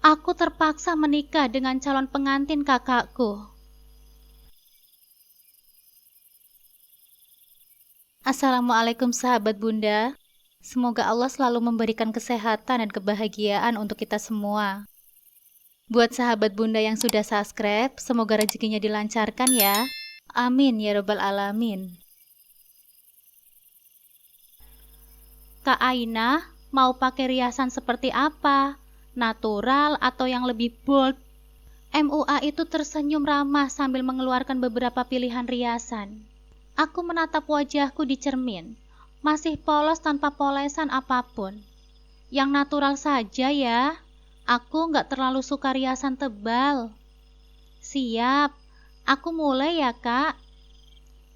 Aku terpaksa menikah dengan calon pengantin kakakku. Assalamualaikum sahabat Bunda. Semoga Allah selalu memberikan kesehatan dan kebahagiaan untuk kita semua. Buat sahabat Bunda yang sudah subscribe, semoga rezekinya dilancarkan ya. Amin ya robbal alamin. Kak Aina, mau pakai riasan seperti apa? Natural atau yang lebih bold? MUA itu tersenyum ramah sambil mengeluarkan beberapa pilihan riasan. Aku menatap wajahku di cermin, masih polos tanpa polesan apapun. Yang natural saja ya, aku nggak terlalu suka riasan tebal. Siap, aku mulai ya kak.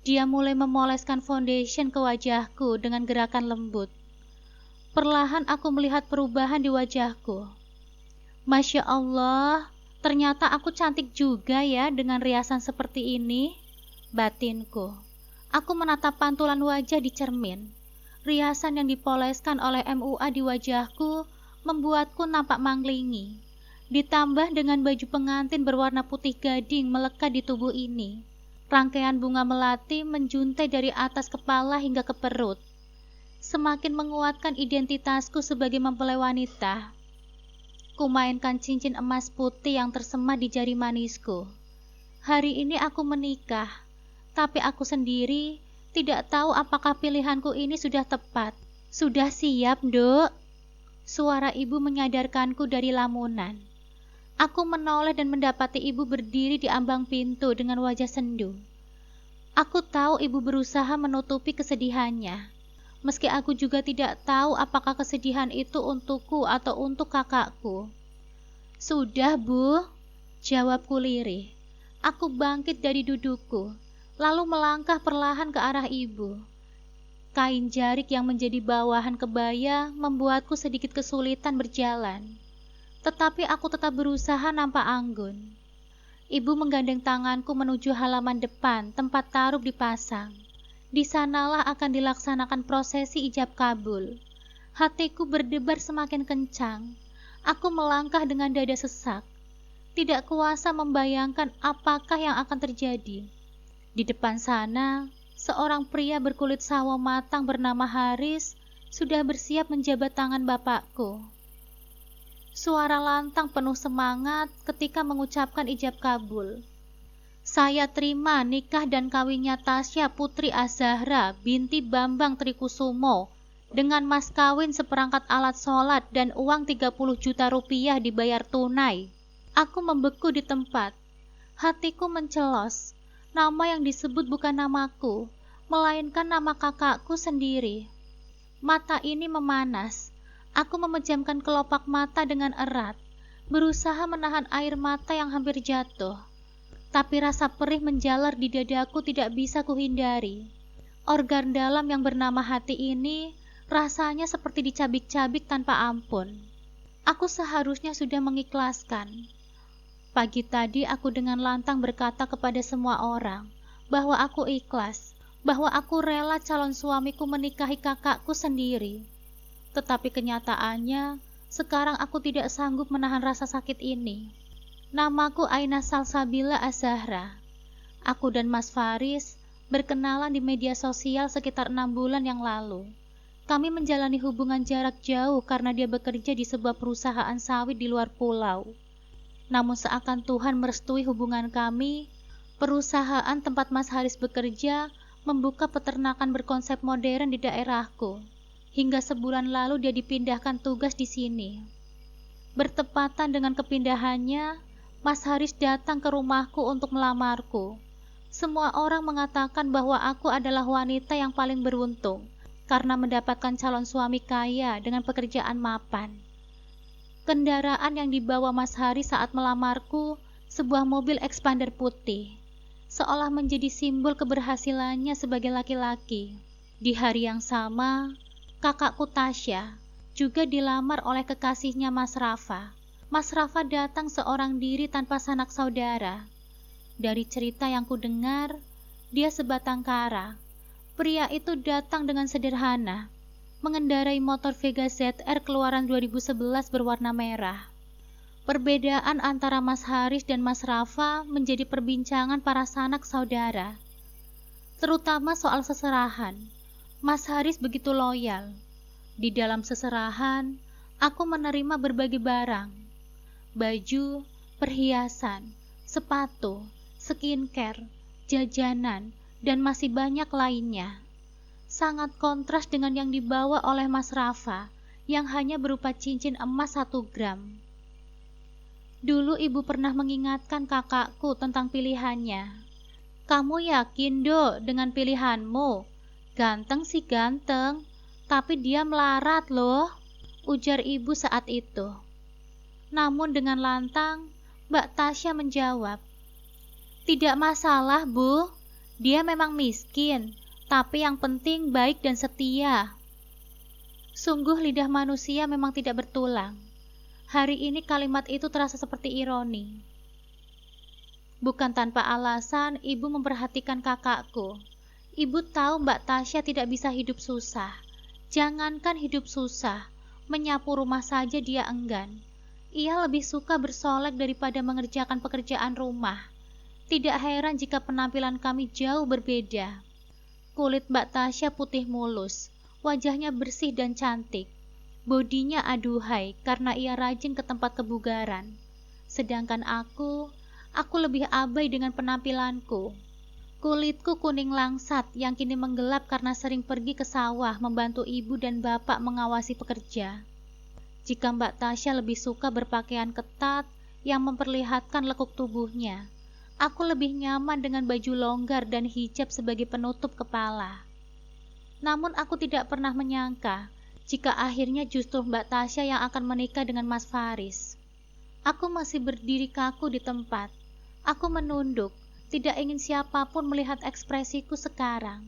Dia mulai memoleskan foundation ke wajahku dengan gerakan lembut. Perlahan aku melihat perubahan di wajahku. Masya Allah, ternyata aku cantik juga ya dengan riasan seperti ini, batinku. Aku menatap pantulan wajah di cermin. Riasan yang dipoleskan oleh MUA di wajahku membuatku nampak manglingi. Ditambah dengan baju pengantin berwarna putih gading melekat di tubuh ini. Rangkaian bunga melati menjuntai dari atas kepala hingga ke perut. Semakin menguatkan identitasku sebagai mempelai wanita. Kumainkan cincin emas putih yang tersemat di jari manisku. Hari ini aku menikah, tapi aku sendiri tidak tahu apakah pilihanku ini sudah tepat. Sudah siap, Dok? Suara ibu menyadarkanku dari lamunan. Aku menoleh dan mendapati ibu berdiri di ambang pintu dengan wajah sendu. Aku tahu ibu berusaha menutupi kesedihannya. Meski aku juga tidak tahu apakah kesedihan itu untukku atau untuk kakakku. Sudah, Bu, jawabku lirih. Aku bangkit dari dudukku, lalu melangkah perlahan ke arah ibu. Kain jarik yang menjadi bawahan kebaya membuatku sedikit kesulitan berjalan. Tetapi aku tetap berusaha nampak anggun. Ibu menggandeng tanganku menuju halaman depan tempat taruh dipasang. Di sanalah akan dilaksanakan prosesi ijab kabul. Hatiku berdebar semakin kencang. Aku melangkah dengan dada sesak. Tidak kuasa membayangkan apakah yang akan terjadi. Di depan sana, seorang pria berkulit sawo matang bernama Haris sudah bersiap menjabat tangan bapakku. Suara lantang penuh semangat ketika mengucapkan ijab kabul. Saya terima nikah dan kawinnya Tasya Putri Az-Zahra binti Bambang Trikusumo dengan mas kawin seperangkat alat sholat dan uang 30 juta rupiah dibayar tunai. Aku membeku di tempat. Hatiku mencelos. Nama yang disebut bukan namaku, melainkan nama kakakku sendiri. Mata ini memanas. Aku memejamkan kelopak mata dengan erat, berusaha menahan air mata yang hampir jatuh. Tapi rasa perih menjalar di dadaku tidak bisa kuhindari. Organ dalam yang bernama hati ini rasanya seperti dicabik-cabik tanpa ampun. Aku seharusnya sudah mengikhlaskan. Pagi tadi aku dengan lantang berkata kepada semua orang bahwa aku ikhlas, bahwa aku rela calon suamiku menikahi kakakku sendiri. Tetapi kenyataannya, sekarang aku tidak sanggup menahan rasa sakit ini. Namaku Aina Salsabila Az-Zahra. Aku dan Mas Faris berkenalan di media sosial sekitar 6 bulan yang lalu. Kami menjalani hubungan jarak jauh karena dia bekerja di sebuah perusahaan sawit di luar pulau. Namun seakan Tuhan merestui hubungan kami, perusahaan tempat Mas Haris bekerja membuka peternakan berkonsep modern di daerahku. Hingga sebulan lalu dia dipindahkan tugas di sini. Bertepatan dengan kepindahannya, Mas Haris datang ke rumahku untuk melamarku. Semua orang mengatakan bahwa aku adalah wanita yang paling beruntung karena mendapatkan calon suami kaya dengan pekerjaan mapan. Kendaraan yang dibawa Mas Haris saat melamarku sebuah mobil expander putih, seolah menjadi simbol keberhasilannya sebagai laki-laki. Di hari yang sama, kakakku Tasya juga dilamar oleh kekasihnya Mas Rafa. Mas Rafa datang seorang diri tanpa sanak saudara. Dari cerita yang kudengar, dia sebatang kara. Pria itu datang dengan sederhana, mengendarai motor Vega ZR keluaran 2011 berwarna merah. Perbedaan antara Mas Haris dan Mas Rafa menjadi perbincangan para sanak saudara, terutama soal seserahan. Mas Haris begitu loyal. Di dalam seserahan, aku menerima berbagai barang, baju, perhiasan, sepatu, skincare, jajanan, dan masih banyak lainnya. Sangat kontras dengan yang dibawa oleh Mas Rafa yang hanya berupa cincin emas 1 gram. Dulu ibu pernah mengingatkan kakakku tentang pilihannya. Kamu yakin, Dok, dengan pilihanmu? Ganteng sih ganteng, tapi dia melarat loh, ujar ibu saat itu. Namun dengan lantang, Mbak Tasya menjawab, tidak masalah, Bu. Dia memang miskin, tapi yang penting baik dan setia. Sungguh lidah manusia memang tidak bertulang. Hari ini kalimat itu terasa seperti ironi. Bukan tanpa alasan ibu memperhatikan kakakku. Ibu tahu Mbak Tasya tidak bisa hidup susah. Jangankan hidup susah, menyapu rumah saja dia enggan. Ia lebih suka bersolek daripada mengerjakan pekerjaan rumah. Tidak heran jika penampilan kami jauh berbeda. Kulit Mbak Tasya putih mulus, wajahnya bersih dan cantik. Bodinya aduhai karena ia rajin ke tempat kebugaran. Sedangkan aku lebih abai dengan penampilanku. Kulitku kuning langsat yang kini menggelap karena sering pergi ke sawah membantu ibu dan bapak mengawasi pekerja. Jika Mbak Tasya lebih suka berpakaian ketat yang memperlihatkan lekuk tubuhnya, aku lebih nyaman dengan baju longgar dan hijab sebagai penutup kepala. Namun aku tidak pernah menyangka jika akhirnya justru Mbak Tasya yang akan menikah dengan Mas Faris. Aku masih berdiri kaku di tempat. Aku menunduk, tidak ingin siapapun melihat ekspresiku sekarang.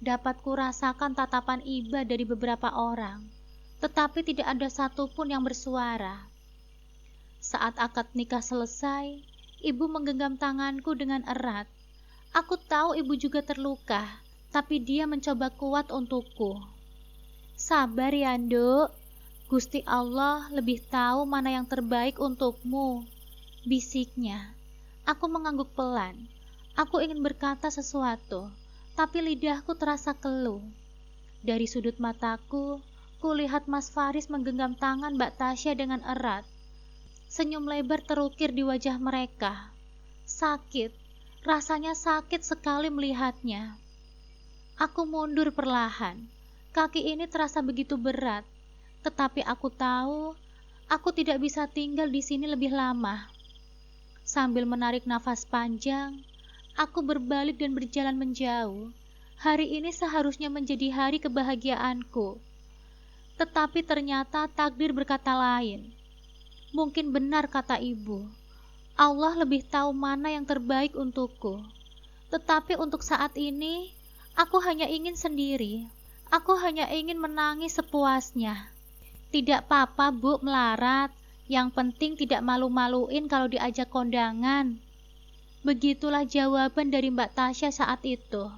Dapat kurasakan tatapan iba dari beberapa orang, tetapi tidak ada satupun yang bersuara. Saat akad nikah selesai, ibu menggenggam tanganku dengan erat. Aku tahu ibu juga terluka, tapi dia mencoba kuat untukku. Sabar ya, Nduk. Gusti Allah lebih tahu mana yang terbaik untukmu, bisiknya. Aku mengangguk pelan. Aku ingin berkata sesuatu, tapi lidahku terasa keluh. Dari sudut mataku, kulihat Mas Faris menggenggam tangan Mbak Tasya dengan erat. Senyum lebar terukir di wajah mereka. Sakit, rasanya sakit sekali melihatnya. Aku mundur perlahan. Kaki ini terasa begitu berat, tetapi aku tahu aku tidak bisa tinggal di sini lebih lama. Sambil menarik nafas panjang, aku berbalik dan berjalan menjauh. Hari ini seharusnya menjadi hari kebahagiaanku, tetapi ternyata takdir berkata lain. Mungkin benar kata ibu, Allah lebih tahu mana yang terbaik untukku. Tetapi untuk saat ini, aku hanya ingin sendiri. Aku hanya ingin menangis sepuasnya. Tidak apa-apa, Bu, melarat. Yang penting tidak malu-maluin kalau diajak kondangan. Begitulah jawaban dari Mbak Tasya saat itu.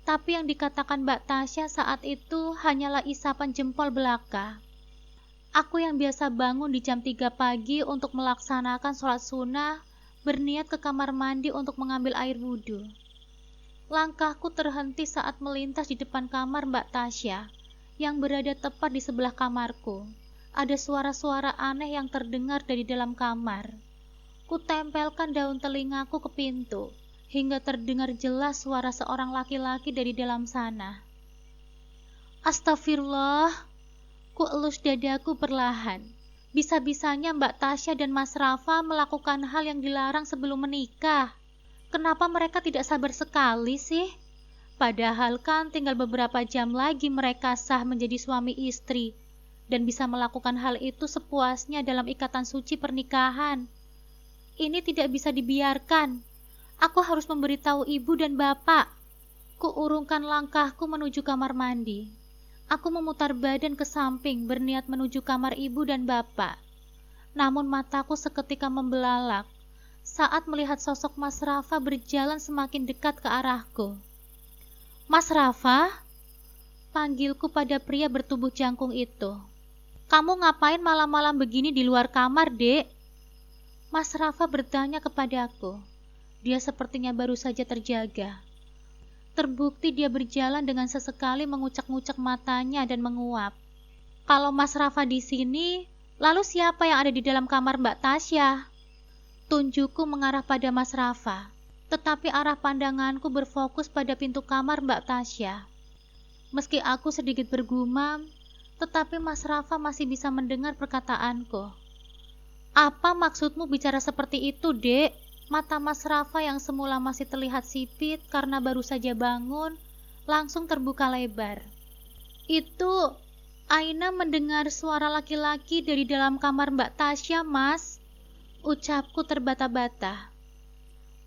Tapi yang dikatakan Mbak Tasya saat itu hanyalah isapan jempol belaka. Aku yang biasa bangun di jam 3 pagi untuk melaksanakan sholat sunnah, berniat ke kamar mandi untuk mengambil air wudhu. Langkahku terhenti saat melintas di depan kamar Mbak Tasya, yang berada tepat di sebelah kamarku. Ada suara-suara aneh yang terdengar dari dalam kamar. Kutempelkan daun telingaku ke pintu, hingga terdengar jelas suara seorang laki-laki dari dalam sana. Astagfirullah, kuelus dadaku perlahan. Bisa-bisanya Mbak Tasya dan Mas Rafa melakukan hal yang dilarang sebelum menikah. Kenapa mereka tidak sabar sekali sih? Padahal kan tinggal beberapa jam lagi mereka sah menjadi suami istri dan bisa melakukan hal itu sepuasnya dalam ikatan suci pernikahan. Ini tidak bisa dibiarkan. Aku harus memberitahu ibu dan bapak. Kuurungkan langkahku menuju kamar mandi. Aku memutar badan ke samping berniat menuju kamar ibu dan bapak. Namun mataku seketika membelalak saat melihat sosok Mas Rafa berjalan semakin dekat ke arahku. Mas Rafa? Panggilku pada pria bertubuh jangkung itu. Kamu ngapain malam-malam begini di luar kamar, Dek? Mas Rafa bertanya kepadaku. Dia sepertinya baru saja terjaga. Terbukti dia berjalan dengan sesekali mengucek-ngucek matanya dan menguap. Kalau Mas Rafa di sini, lalu siapa yang ada di dalam kamar Mbak Tasya? Tunjukku mengarah pada Mas Rafa, tetapi arah pandanganku berfokus pada pintu kamar Mbak Tasya. Meski aku sedikit bergumam, tetapi Mas Rafa masih bisa mendengar perkataanku. Apa maksudmu bicara seperti itu, Dek? Mata Mas Rafa yang semula masih terlihat sipit karena baru saja bangun, langsung terbuka lebar. Itu, Aina mendengar suara laki-laki dari dalam kamar Mbak Tasya, Mas. Ucapku terbata-bata.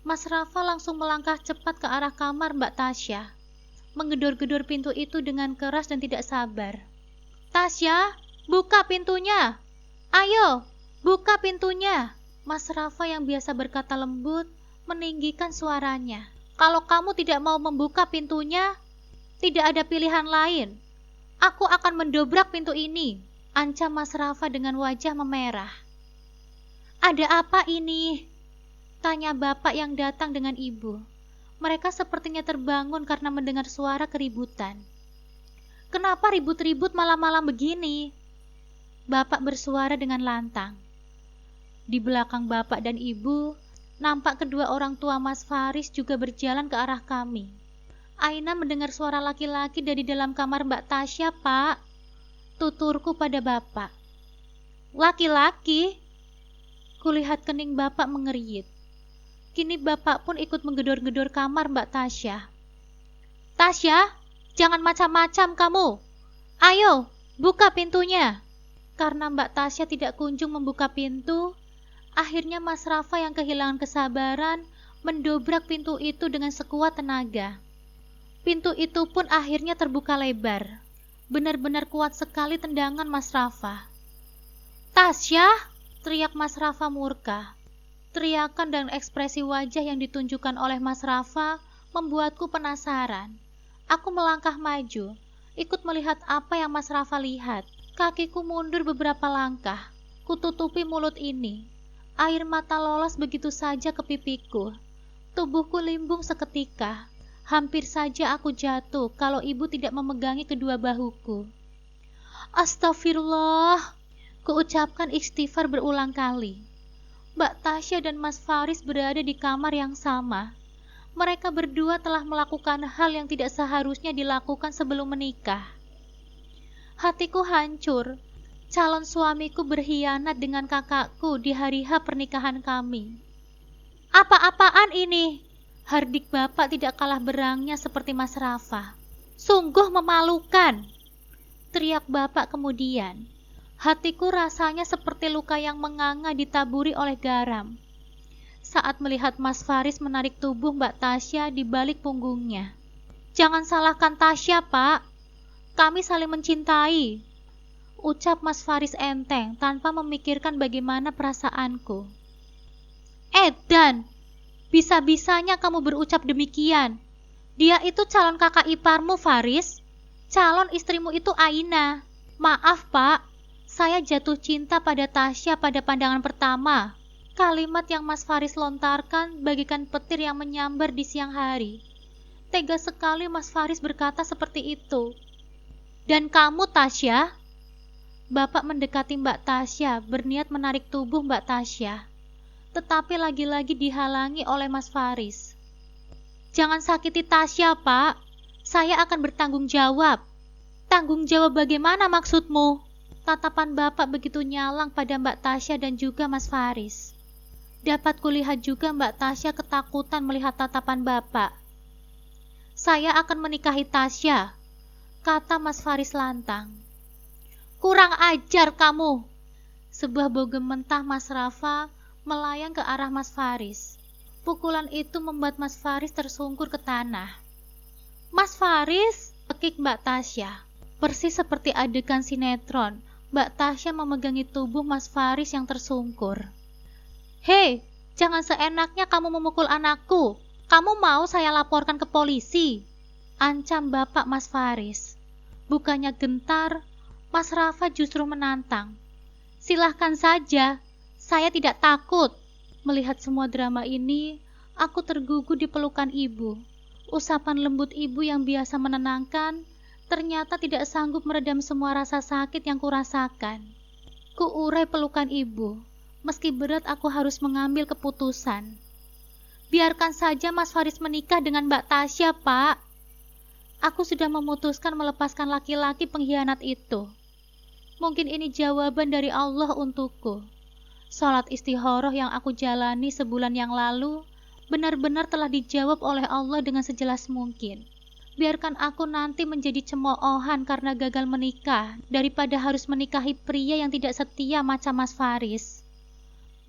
Mas Rafa langsung melangkah cepat ke arah kamar Mbak Tasya. Menggedor-gedor pintu itu dengan keras dan tidak sabar. Tasya, buka pintunya! Ayo, buka pintunya! Mas Rafa yang biasa berkata lembut, meninggikan suaranya. Kalau kamu tidak mau membuka pintunya, tidak ada pilihan lain. Aku akan mendobrak pintu ini, ancam Mas Rafa dengan wajah memerah. Ada apa ini? Tanya bapak yang datang dengan ibu. Mereka sepertinya terbangun karena mendengar suara keributan. Kenapa ribut-ribut malam-malam begini? Bapak bersuara dengan lantang. Di belakang bapak dan ibu, nampak kedua orang tua Mas Faris juga berjalan ke arah kami. Aina mendengar suara laki-laki dari dalam kamar Mbak Tasya, Pak. Tuturku pada bapak. Laki-laki? Kulihat kening bapak mengerit. Kini bapak pun ikut menggedor-gedor kamar Mbak Tasya. Tasya, jangan macam-macam kamu. Ayo, buka pintunya. Karena Mbak Tasya tidak kunjung membuka pintu, akhirnya Mas Rafa yang kehilangan kesabaran mendobrak pintu itu dengan sekuat tenaga. Pintu itu pun akhirnya terbuka lebar. Benar-benar kuat sekali tendangan Mas Rafa. Tasya, teriak Mas Rafa murka. Teriakan dan ekspresi wajah yang ditunjukkan oleh Mas Rafa membuatku penasaran. Aku melangkah maju, ikut melihat apa yang Mas Rafa lihat. Kakiku mundur beberapa langkah, kututupi mulut ini. Air mata lolos begitu saja ke pipiku. Tubuhku limbung seketika. Hampir saja aku jatuh kalau ibu tidak memegangi kedua bahuku. Astagfirullah, kuucapkan istighfar berulang kali. Mbak Tasya dan Mas Faris berada di kamar yang sama. Mereka berdua telah melakukan hal yang tidak seharusnya dilakukan sebelum menikah. Hatiku hancur. Calon suamiku berkhianat dengan kakakku di hari H pernikahan kami. Apa-apaan ini? Hardik bapak tidak kalah berangnya seperti Mas Rafa. Sungguh memalukan, teriak bapak kemudian. Hatiku rasanya seperti luka yang menganga ditaburi oleh garam. Saat melihat Mas Faris menarik tubuh Mbak Tasya di balik punggungnya. Jangan salahkan Tasya, Pak. Kami saling mencintai, ucap Mas Faris enteng tanpa memikirkan bagaimana perasaanku. Edan, bisa-bisanya kamu berucap demikian. Dia itu calon kakak iparmu, Faris. Calon istrimu itu Aina. Maaf, Pak. Saya jatuh cinta pada Tasya pada pandangan pertama. Kalimat yang Mas Faris lontarkan bagikan petir yang menyambar di siang hari. Tega sekali Mas Faris berkata seperti itu. Dan kamu, Tasya? Bapak mendekati Mbak Tasya, berniat menarik tubuh Mbak Tasya. Tetapi lagi-lagi dihalangi oleh Mas Faris. Jangan sakiti Tasya, Pak. Saya akan bertanggung jawab. Tanggung jawab bagaimana maksudmu? Tatapan bapak begitu nyalang pada Mbak Tasya dan juga Mas Faris. Dapat kulihat juga Mbak Tasya ketakutan melihat tatapan bapak. Saya akan menikahi Tasya, kata Mas Faris lantang. Kurang ajar kamu. Sebuah bogem mentah Mas Rafa melayang ke arah Mas Faris. Pukulan itu membuat Mas Faris tersungkur ke tanah. Mas Faris, tekik Mbak Tasya. Persis seperti adegan sinetron, Mbak Tasya memegangi tubuh Mas Faris yang tersungkur. Hei, jangan seenaknya kamu memukul anakku. Kamu mau saya laporkan ke polisi? Ancam bapak Mas Faris. Bukannya gentar, Mas Rafa justru menantang. Silahkan saja, saya tidak takut. Melihat semua drama ini, aku tergugu di pelukan ibu. Usapan lembut ibu yang biasa menenangkan, ternyata tidak sanggup meredam semua rasa sakit yang kurasakan. Kuurai pelukan ibu, meski berat aku harus mengambil keputusan. Biarkan saja Mas Faris menikah dengan Mbak Tasya, Pak. Aku sudah memutuskan melepaskan laki-laki pengkhianat itu. Mungkin ini jawaban dari Allah untukku. Salat istikharah yang aku jalani sebulan yang lalu benar-benar telah dijawab oleh Allah dengan sejelas mungkin. Biarkan aku nanti menjadi cemoohan karena gagal menikah daripada harus menikahi pria yang tidak setia macam Mas Faris.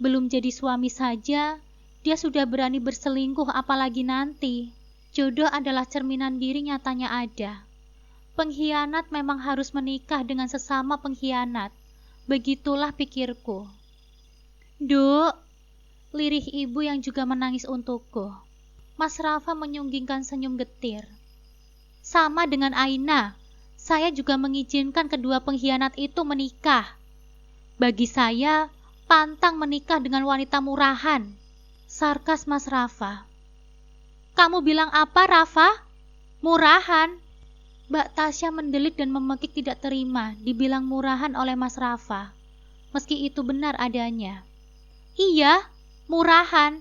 Belum jadi suami saja, dia sudah berani berselingkuh, apalagi nanti. Jodoh adalah cerminan diri nyatanya ada. Pengkhianat memang harus menikah dengan sesama pengkhianat. Begitulah pikirku. Duk, lirih ibu yang juga menangis untukku. Mas Rafa menyunggingkan senyum getir. Sama dengan Aina, saya juga mengizinkan kedua pengkhianat itu menikah. Bagi saya, pantang menikah dengan wanita murahan. Sarkas Mas Rafa. Kamu bilang apa, Rafa? Murahan? Mbak Tasya mendelik dan memekik tidak terima dibilang murahan oleh Mas Rafa. Meski itu benar adanya. Iya, murahan.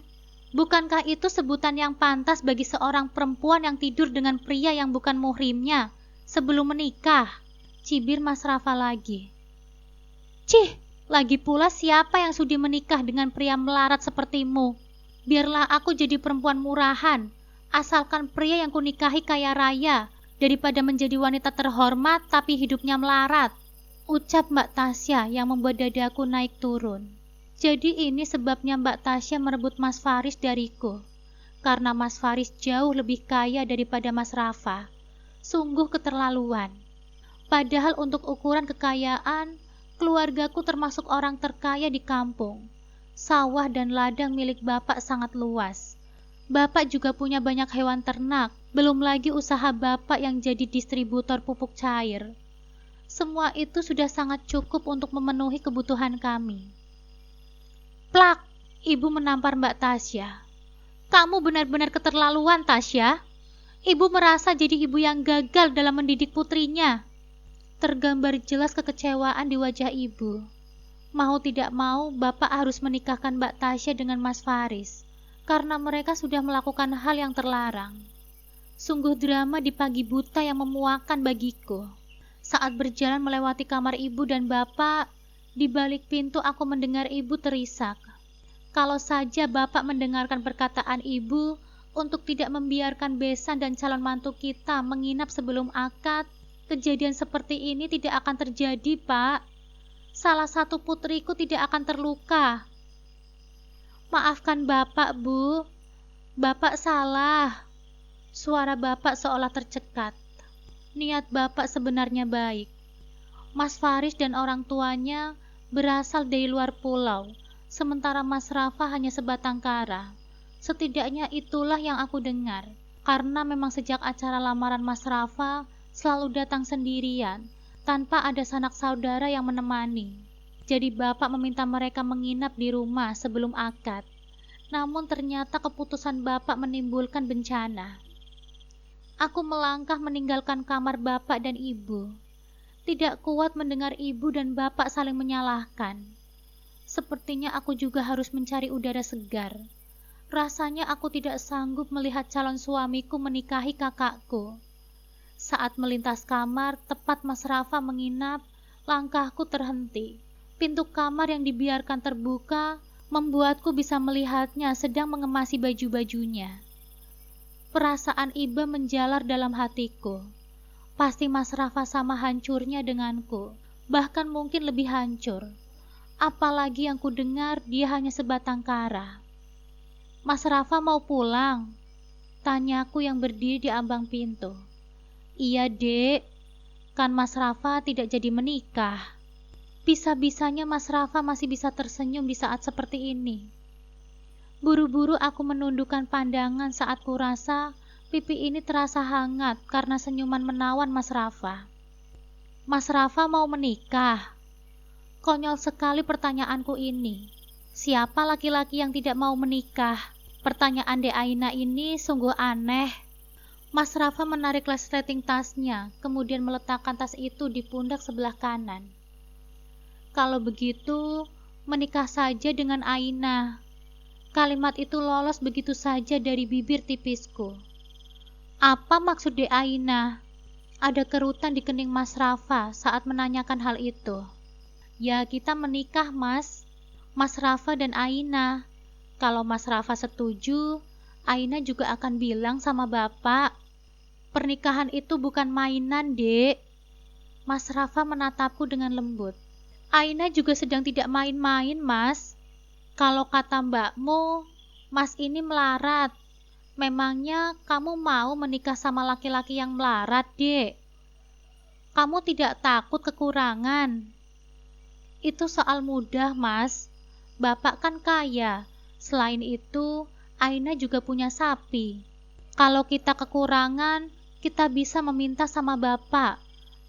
Bukankah itu sebutan yang pantas bagi seorang perempuan yang tidur dengan pria yang bukan muhrimnya sebelum menikah? Cibir Mas Rafa lagi. Cih, lagi pula siapa yang sudi menikah dengan pria melarat sepertimu? Biarlah aku jadi perempuan murahan, asalkan pria yang kunikahi kaya raya, daripada menjadi wanita terhormat tapi hidupnya melarat. Ucap Mbak Tasya yang membuat dadaku naik turun. Jadi ini sebabnya Mbak Tasya merebut Mas Faris dariku. Karena Mas Faris jauh lebih kaya daripada Mas Rafa. Sungguh keterlaluan. Padahal untuk ukuran kekayaan, keluargaku termasuk orang terkaya di kampung. Sawah dan ladang milik Bapak sangat luas. Bapak juga punya banyak hewan ternak, belum lagi usaha Bapak yang jadi distributor pupuk cair. Semua itu sudah sangat cukup untuk memenuhi kebutuhan kami. Plak, ibu menampar Mbak Tasya. Kamu benar-benar keterlaluan, Tasya. Ibu merasa jadi ibu yang gagal dalam mendidik putrinya. Tergambar jelas kekecewaan di wajah ibu. Mau tidak mau, Bapak harus menikahkan Mbak Tasya dengan Mas Faris, karena mereka sudah melakukan hal yang terlarang. Sungguh drama di pagi buta yang memuakkan bagiku. Saat berjalan melewati kamar ibu dan Bapak, di balik pintu aku mendengar ibu terisak. Kalau saja Bapak mendengarkan perkataan ibu untuk tidak membiarkan besan dan calon mantu kita menginap sebelum akad, kejadian seperti ini tidak akan terjadi, Pak. Salah satu putriku tidak akan terluka. Maafkan Bapak, Bu. Bapak salah. Suara Bapak seolah tercekat. Niat Bapak sebenarnya baik. Mas Faris dan orang tuanya berasal dari luar pulau, sementara Mas Rafa hanya sebatang kara. Setidaknya itulah yang aku dengar, karena memang sejak acara lamaran Mas Rafa selalu datang sendirian, tanpa ada sanak saudara yang menemani. Jadi Bapak meminta mereka menginap di rumah sebelum akad. Namun ternyata keputusan Bapak menimbulkan bencana. Aku melangkah meninggalkan kamar Bapak dan Ibu. Tidak kuat mendengar ibu dan bapak saling menyalahkan. Sepertinya aku juga harus mencari udara segar. Rasanya aku tidak sanggup melihat calon suamiku menikahi kakakku. Saat melintas kamar, tepat Mas Rafa menginap, langkahku terhenti. Pintu kamar yang dibiarkan terbuka membuatku bisa melihatnya sedang mengemasi baju-bajunya. Perasaan iba menjalar dalam hatiku. Pasti Mas Rafa sama hancurnya denganku, bahkan mungkin lebih hancur. Apalagi yang ku dengar dia hanya sebatang kara. Mas Rafa mau pulang? Tanyaku yang berdiri di ambang pintu. Iya, Dek. Kan Mas Rafa tidak jadi menikah. Bisa-bisanya Mas Rafa masih bisa tersenyum di saat seperti ini. Buru-buru aku menundukkan pandangan saat kurasa pipi ini terasa hangat karena senyuman menawan Mas Rafa. Mas Rafa mau menikah? Konyol sekali pertanyaanku ini. Siapa laki-laki yang tidak mau menikah? Pertanyaan Dek Aina ini sungguh aneh. Mas Rafa menarik resleting tasnya, kemudian meletakkan tas itu di pundak sebelah kanan. Kalau begitu, menikah saja dengan Aina. Kalimat itu lolos begitu saja dari bibir tipisku. Apa maksud Dek Aina? Ada kerutan di kening Mas Rafa saat menanyakan hal itu. Ya, kita menikah, Mas. Mas Rafa dan Aina. Kalau Mas Rafa setuju, Aina juga akan bilang sama Bapak. Pernikahan itu bukan mainan, Dek. Mas Rafa menatapku dengan lembut. Aina juga sedang tidak main-main, Mas. Kalau kata mbakmu, Mas ini melarat. Memangnya kamu mau menikah sama laki-laki yang melarat, Dek? Kamu tidak takut kekurangan? Itu soal mudah, Mas. Bapak kan kaya. Selain itu, Aina juga punya sapi. Kalau kita kekurangan, kita bisa meminta sama Bapak.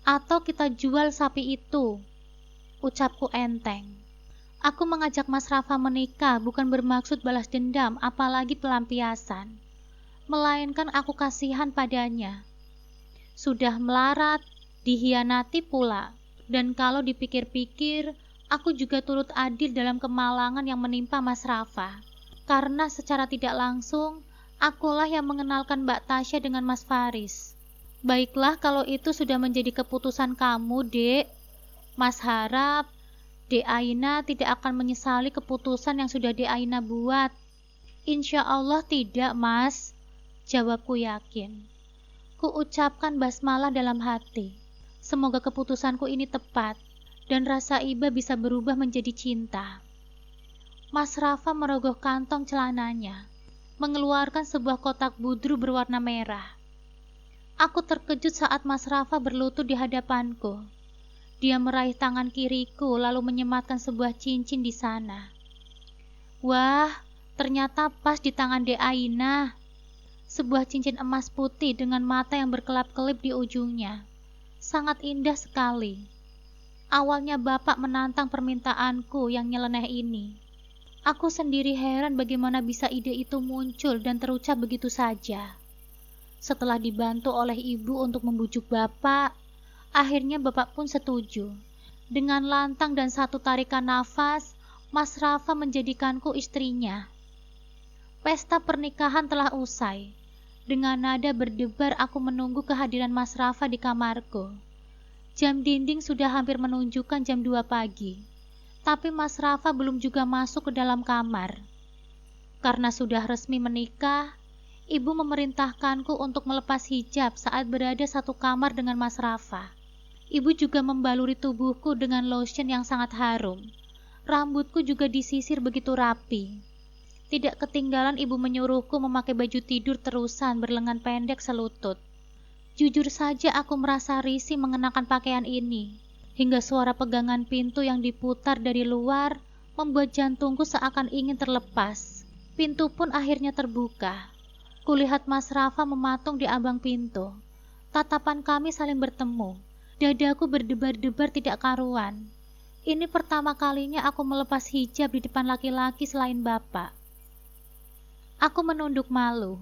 Atau kita jual sapi itu. Ucapku enteng. Aku mengajak Mas Rafa menikah bukan bermaksud balas dendam, apalagi pelampiasan. Melainkan aku kasihan padanya. Sudah melarat, dihianati pula. Dan kalau dipikir-pikir, aku juga turut adil dalam kemalangan yang menimpa Mas Rafa. Karena secara tidak langsung, akulah yang mengenalkan Mbak Tasya dengan Mas Faris. Baiklah kalau itu sudah menjadi keputusan kamu, Dek. Mas harap Dek Aina tidak akan menyesali keputusan yang sudah Dek Aina buat. Insya Allah tidak, Mas. Jawabku yakin. Kuucapkan basmalah dalam hati. Semoga keputusanku ini tepat dan rasa iba bisa berubah menjadi cinta. Mas Rafa merogoh kantong celananya, mengeluarkan sebuah kotak budru berwarna merah. Aku terkejut saat Mas Rafa berlutut di hadapanku. Dia meraih tangan kiriku lalu menyematkan sebuah cincin di sana. Wah, ternyata pas di tangan Dek Aina. Sebuah cincin emas putih dengan mata yang berkelap-kelip di ujungnya. Sangat indah sekali. Awalnya Bapak menantang permintaanku yang nyeleneh ini. Aku sendiri heran bagaimana bisa ide itu muncul dan terucap begitu saja. Setelah dibantu oleh Ibu untuk membujuk Bapak, akhirnya Bapak pun setuju. Dengan lantang dan satu tarikan nafas, Mas Rafa menjadikanku istrinya. Pesta pernikahan telah usai. Dengan nada berdebar aku menunggu kehadiran Mas Rafa di kamarku. Jam dinding sudah hampir menunjukkan jam 2 pagi. Tapi Mas Rafa belum juga masuk ke dalam kamar. Karena sudah resmi menikah, Ibu memerintahkanku untuk melepas hijab saat berada satu kamar dengan Mas Rafa. Ibu juga membaluri tubuhku dengan lotion yang sangat harum. Rambutku juga disisir begitu rapi. Tidak ketinggalan Ibu menyuruhku memakai baju tidur terusan berlengan pendek selutut. Jujur saja aku merasa risih mengenakan pakaian ini. Hingga suara pegangan pintu yang diputar dari luar membuat jantungku seakan ingin terlepas. Pintu pun akhirnya terbuka. Kulihat Mas Rafa mematung di ambang pintu. Tatapan kami saling bertemu. Dadaku berdebar-debar tidak karuan. Ini pertama kalinya aku melepas hijab di depan laki-laki selain Bapak. Aku menunduk malu.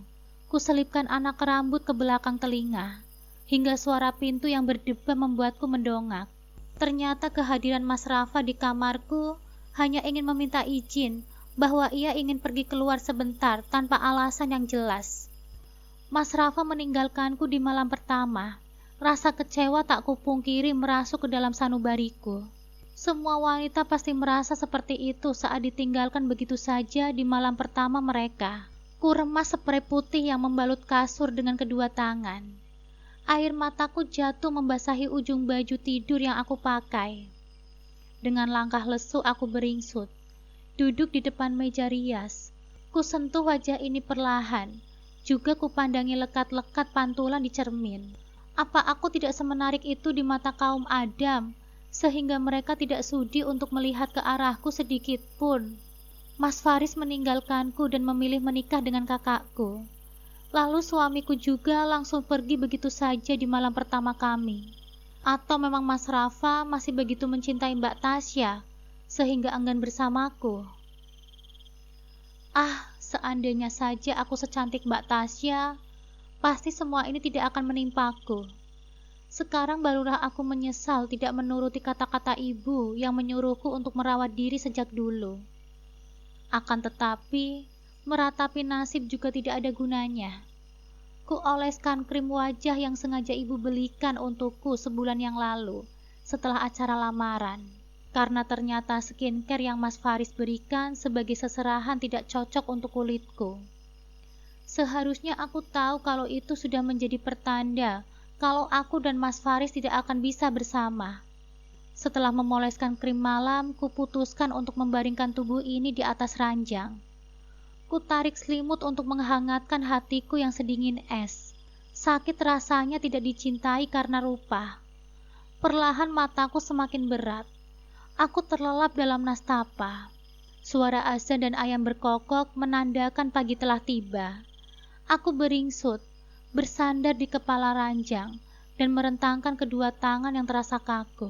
Kuselipkan anak rambut ke belakang telinga. Hingga suara pintu yang berdebar membuatku mendongak. Ternyata kehadiran Mas Rafa di kamarku hanya ingin meminta izin bahwa ia ingin pergi keluar sebentar tanpa alasan yang jelas. Mas Rafa meninggalkanku di malam pertama. Rasa kecewa tak kupungkiri merasuk ke dalam sanubariku. Semua wanita pasti merasa seperti itu saat ditinggalkan begitu saja di malam pertama mereka. Ku remas spray putih yang membalut kasur dengan kedua tangan. Air mataku jatuh membasahi ujung baju tidur yang aku pakai. Dengan langkah lesu aku beringsut. Duduk di depan meja rias. Ku sentuh wajah ini perlahan. Juga ku pandangi lekat-lekat pantulan di cermin. Apa aku tidak semenarik itu di mata kaum Adam? Sehingga mereka tidak sudi untuk melihat ke arahku sedikit pun. Mas Faris meninggalkanku dan memilih menikah dengan kakakku. Lalu suamiku juga langsung pergi begitu saja di malam pertama kami. Atau memang Mas Rafa masih begitu mencintai Mbak Tasya, sehingga enggan bersamaku? Seandainya saja aku secantik Mbak Tasya, pasti semua ini tidak akan menimpaku. Sekarang barulah aku menyesal tidak menuruti kata-kata ibu yang menyuruhku untuk merawat diri sejak dulu. Akan tetapi, meratapi nasib juga tidak ada gunanya. Kuoleskan krim wajah yang sengaja ibu belikan untukku sebulan yang lalu, setelah acara lamaran. Karena ternyata skincare yang Mas Faris berikan sebagai seserahan tidak cocok untuk kulitku. Seharusnya aku tahu kalau itu sudah menjadi pertanda kalau aku dan Mas Faris tidak akan bisa bersama. Setelah memoleskan krim malam, kuputuskan untuk membaringkan tubuh ini di atas ranjang. Kutarik selimut untuk menghangatkan hatiku yang sedingin es. Sakit rasanya tidak dicintai karena rupa. Perlahan mataku semakin berat. Aku terlelap dalam nastapa. Suara azan dan ayam berkokok menandakan pagi telah tiba. Aku beringsut, bersandar di kepala ranjang, dan merentangkan kedua tangan yang terasa kaku.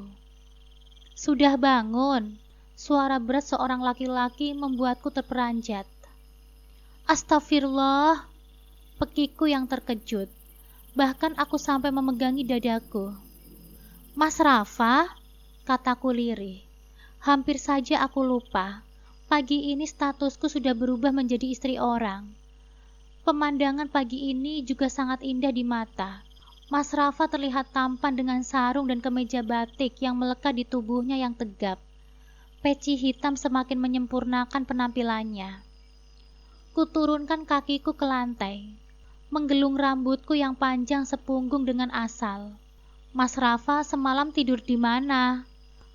Sudah bangun, suara berat seorang laki-laki membuatku terperanjat. Astagfirullah, pekiku yang terkejut. Bahkan aku sampai memegangi dadaku. Mas Rafa, kataku lirih. Hampir saja aku lupa. Pagi ini statusku sudah berubah menjadi istri orang. Pemandangan pagi ini juga sangat indah di mata. Mas Rafa terlihat tampan dengan sarung dan kemeja batik yang melekat di tubuhnya yang tegap. Peci hitam semakin menyempurnakan penampilannya. Kuturunkan kakiku ke lantai, menggelung rambutku yang panjang sepunggung dengan asal. Mas Rafa semalam tidur di mana?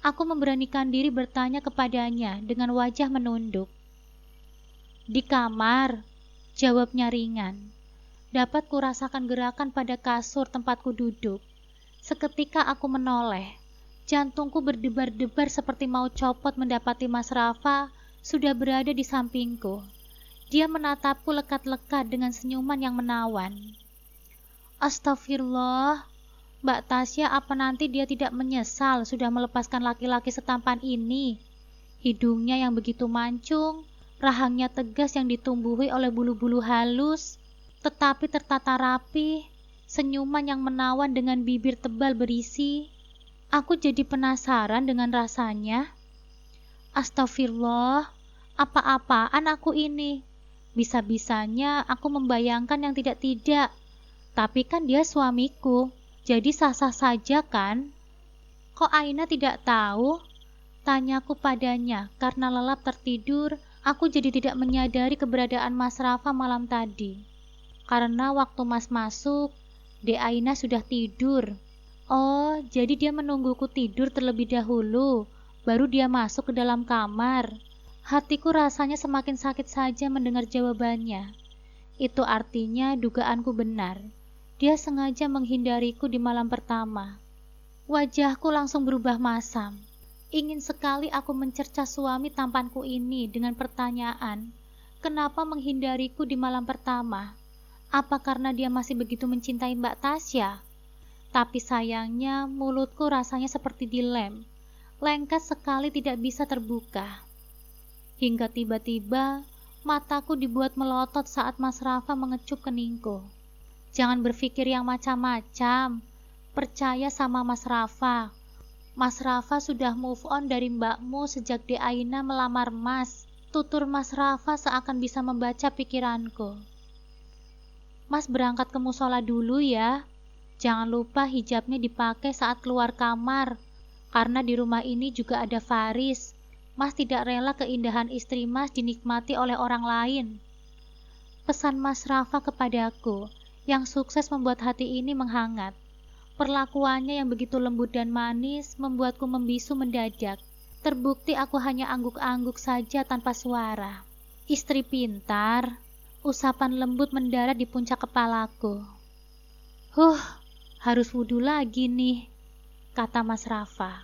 Aku memberanikan diri bertanya kepadanya dengan wajah menunduk. Di kamar, jawabnya ringan. Dapat kurasakan gerakan pada kasur tempatku duduk. Seketika aku menoleh. Jantungku berdebar-debar seperti mau copot mendapati Mas Rafa sudah berada di sampingku. Dia menatapku lekat-lekat dengan senyuman yang menawan. Astagfirullah, Mbak Tasya, apa nanti dia tidak menyesal sudah melepaskan laki-laki setampan ini? Hidungnya yang begitu mancung, rahangnya tegas yang ditumbuhi oleh bulu-bulu halus, tetapi tertata rapi, senyuman yang menawan dengan bibir tebal berisi. Aku jadi penasaran dengan rasanya. Astagfirullah, apa-apaan aku ini? Bisa-bisanya aku membayangkan yang tidak-tidak. Tapi kan dia suamiku, jadi sah-sah saja kan? Kok Aina tidak tahu? Tanyaku padanya, karena lelap tertidur, aku jadi tidak menyadari keberadaan Mas Rafa malam tadi. Karena waktu Mas masuk, Dek Aina sudah tidur. Oh, jadi dia menungguku tidur terlebih dahulu, baru dia masuk ke dalam kamar. Hatiku rasanya semakin sakit saja mendengar jawabannya. Itu artinya dugaanku benar. Dia sengaja menghindariku di malam pertama. Wajahku langsung berubah masam. Ingin sekali aku mencerca suami tampanku ini dengan pertanyaan, kenapa menghindariku di malam pertama? Apa karena dia masih begitu mencintai Mbak Tasya? Tapi sayangnya mulutku rasanya seperti dilem. Lengket sekali tidak bisa terbuka. Hingga tiba-tiba mataku dibuat melotot saat Mas Rafa mengecup keningku. Jangan berpikir yang macam-macam. Percaya sama Mas Rafa. Mas Rafa sudah move on dari mbakmu sejak Dek Aina melamar Mas. Tutur Mas Rafa seakan bisa membaca pikiranku. Mas berangkat ke musola dulu ya. Jangan lupa hijabnya dipakai saat keluar kamar. Karena di rumah ini juga ada Faris. Mas tidak rela keindahan istri Mas dinikmati oleh orang lain. Pesan Mas Rafa kepadaku, yang sukses membuat hati ini menghangat. Perlakuannya yang begitu lembut dan manis membuatku membisu mendadak. Terbukti aku hanya angguk-angguk saja tanpa suara. Istri pintar, usapan lembut mendarat di puncak kepalaku. Harus wudhu lagi nih, kata Mas Rafa.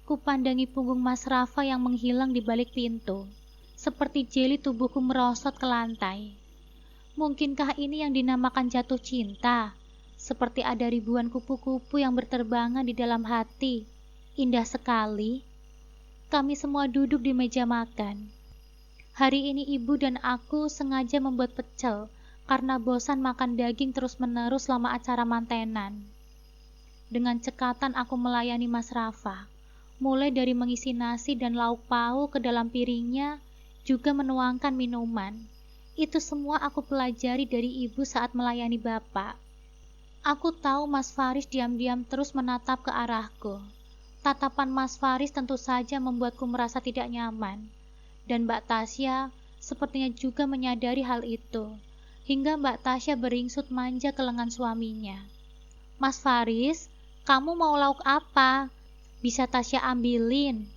Kupandangi punggung Mas Rafa yang menghilang di balik pintu. Seperti jeli tubuhku merosot ke lantai. Mungkinkah ini yang dinamakan jatuh cinta? Seperti ada ribuan kupu-kupu yang berterbangan di dalam hati. Indah sekali. Kami semua duduk di meja makan. Hari ini ibu dan aku sengaja membuat pecel karena bosan makan daging terus-menerus selama acara mantenan. Dengan cekatan aku melayani Mas Rafa, mulai dari mengisi nasi dan lauk pauk ke dalam piringnya, juga menuangkan minuman. Itu semua aku pelajari dari ibu saat melayani bapak. Aku tahu Mas Faris diam-diam terus menatap ke arahku. Tatapan Mas Faris tentu saja membuatku merasa tidak nyaman. Dan Mbak Tasya sepertinya juga menyadari hal itu. Hingga Mbak Tasya beringsut manja ke lengan suaminya. Mas Faris, kamu mau lauk apa? Bisa Tasya ambilin.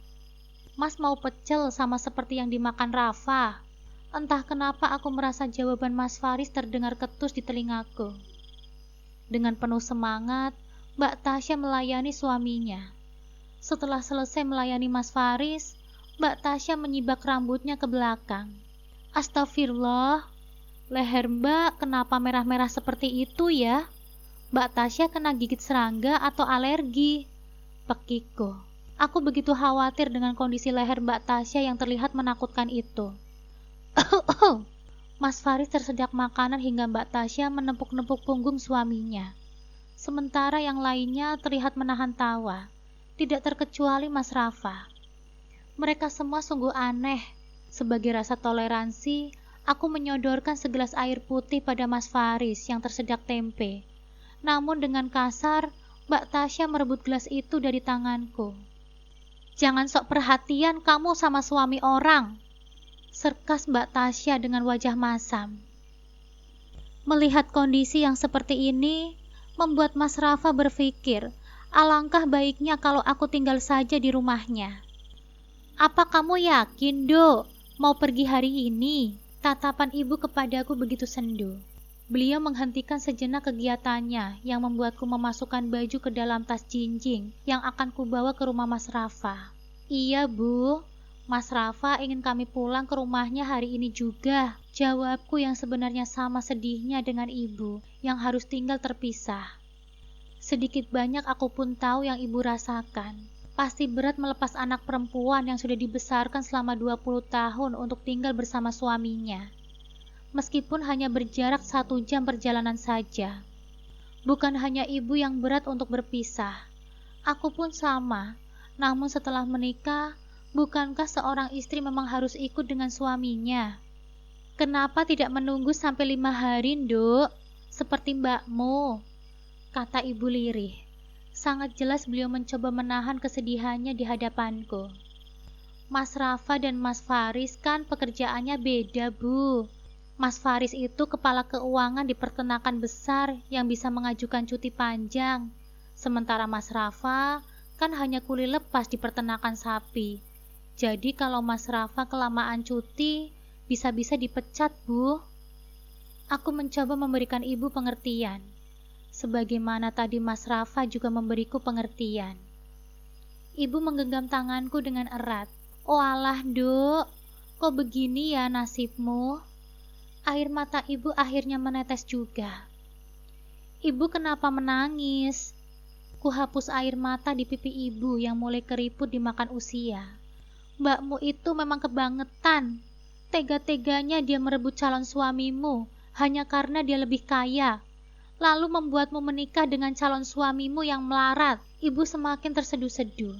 Mas mau pecel sama seperti yang dimakan Rafa. Entah kenapa aku merasa jawaban Mas Faris terdengar ketus di telingaku. Dengan penuh semangat, Mbak Tasya melayani suaminya. Setelah selesai melayani Mas Faris, Mbak Tasya menyibak rambutnya ke belakang. Astagfirullah, leher Mbak kenapa merah-merah seperti itu ya? Mbak Tasya kena gigit serangga atau alergi? Pekiku. Aku begitu khawatir dengan kondisi leher Mbak Tasya yang terlihat menakutkan itu. Mas Faris tersedak makanan hingga Mbak Tasya menepuk-nepuk punggung suaminya. Sementara yang lainnya terlihat menahan tawa. Tidak terkecuali Mas Rafa. Mereka semua sungguh aneh. Sebagai rasa toleransi, aku menyodorkan segelas air putih pada Mas Faris yang tersedak tempe. Namun dengan kasar, Mbak Tasya merebut gelas itu dari tanganku. Jangan sok perhatian kamu sama suami orang, serkas Mbak Tasya dengan wajah masam. Melihat kondisi yang seperti ini, membuat Mas Rafa berpikir, alangkah baiknya kalau aku tinggal saja di rumahnya. Apa kamu yakin, Dok, mau pergi hari ini? Tatapan ibu kepadaku begitu sendu. Beliau menghentikan sejenak kegiatannya yang membuatku memasukkan baju ke dalam tas jinjing yang akan kubawa ke rumah Mas Rafa. Iya, Bu. Mas Rafa ingin kami pulang ke rumahnya hari ini juga. Jawabku yang sebenarnya sama sedihnya dengan ibu yang harus tinggal terpisah. Sedikit banyak aku pun tahu yang ibu rasakan. Pasti berat melepas anak perempuan yang sudah dibesarkan selama 20 tahun untuk tinggal bersama suaminya. Meskipun hanya berjarak 1 jam perjalanan saja. Bukan hanya ibu yang berat untuk berpisah. Aku pun sama. Namun setelah menikah, bukankah seorang istri memang harus ikut dengan suaminya? Kenapa tidak menunggu sampai 5 hari, Nduk? Seperti mbakmu, kata ibu lirih. Sangat jelas beliau mencoba menahan kesedihannya di hadapanku. Mas Rafa dan Mas Faris kan pekerjaannya beda, Bu. Mas Faris itu kepala keuangan di peternakan besar yang bisa mengajukan cuti panjang. Sementara Mas Rafa kan hanya kuli lepas di peternakan sapi. Jadi kalau Mas Rafa kelamaan cuti, bisa-bisa dipecat, Bu. Aku mencoba memberikan ibu pengertian. Sebagaimana tadi Mas Rafa juga memberiku pengertian. Ibu menggenggam tanganku dengan erat. Oh alah, Duk, kok begini ya nasibmu? Air mata ibu akhirnya menetes juga. Ibu kenapa menangis? Ku hapus air mata di pipi ibu yang mulai keriput dimakan usia. Mbakmu itu memang kebangetan. Tega-teganya dia merebut calon suamimu hanya karena dia lebih kaya. Lalu membuatmu menikah dengan calon suamimu yang melarat. Ibu semakin terseduh-seduh.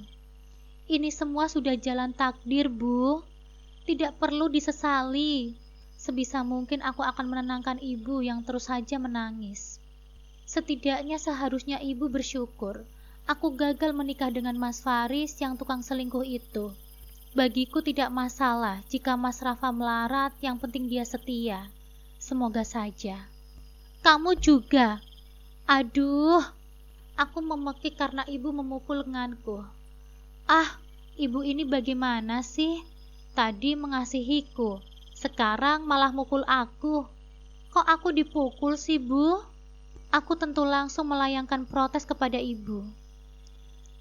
Ini semua sudah jalan takdir, Bu. Tidak perlu disesali. Sebisa mungkin aku akan menenangkan ibu yang terus saja menangis. Setidaknya seharusnya ibu bersyukur. Aku gagal menikah dengan Mas Faris yang tukang selingkuh itu. Bagiku tidak masalah jika Mas Rafa melarat, yang penting dia setia. Semoga saja. Kamu juga. Aduh, aku memekik karena ibu memukul lenganku. Ah, ibu ini bagaimana sih? Tadi mengasihiku, sekarang malah mukul aku. Kok aku dipukul sih, Bu? Aku tentu langsung melayangkan protes kepada ibu.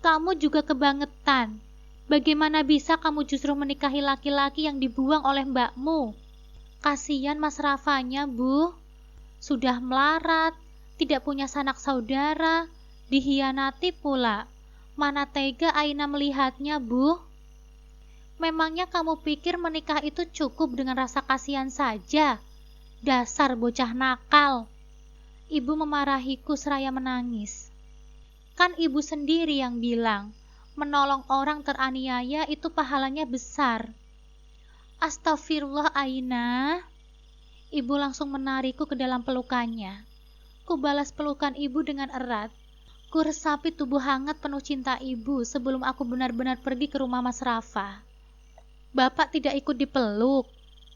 Kamu juga kebangetan. Bagaimana bisa kamu justru menikahi laki-laki yang dibuang oleh mbakmu? Kasihan Mas Rafanya, Bu. Sudah melarat, tidak punya sanak saudara, dihianati pula. Mana tega Aina melihatnya, Bu? Memangnya kamu pikir menikah itu cukup dengan rasa kasihan saja? Dasar bocah nakal. Ibu memarahiku seraya menangis. Kan ibu sendiri yang bilang, menolong orang teraniaya itu pahalanya besar. Astagfirullah Aina. Ibu langsung menarikku ke dalam pelukannya. Ku balas pelukan ibu dengan erat. Ku resapi tubuh hangat penuh cinta ibu sebelum aku benar-benar pergi ke rumah Mas Rafa. Bapak tidak ikut dipeluk.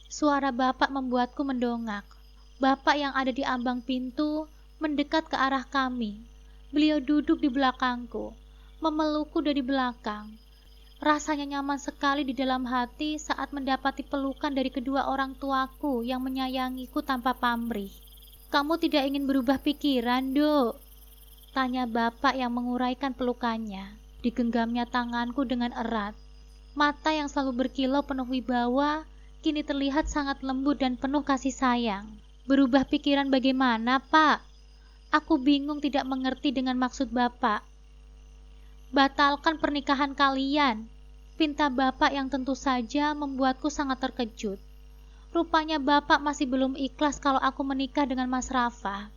Suara bapak membuatku mendongak. Bapak yang ada di ambang pintu mendekat ke arah kami. Beliau duduk di belakangku, memelukku dari belakang. Rasanya nyaman sekali di dalam hati saat mendapati pelukan dari kedua orang tuaku yang menyayangiku tanpa pamrih. Kamu tidak ingin berubah pikiran, Dok? Tanya bapak yang menguraikan pelukannya. Digenggamnya tanganku dengan erat. Mata yang selalu berkilau penuh wibawa, kini terlihat sangat lembut dan penuh kasih sayang. Berubah pikiran bagaimana, Pak? Aku bingung tidak mengerti dengan maksud Bapak. Batalkan pernikahan kalian. Pinta Bapak yang tentu saja membuatku sangat terkejut. Rupanya Bapak masih belum ikhlas kalau aku menikah dengan Mas Rafa.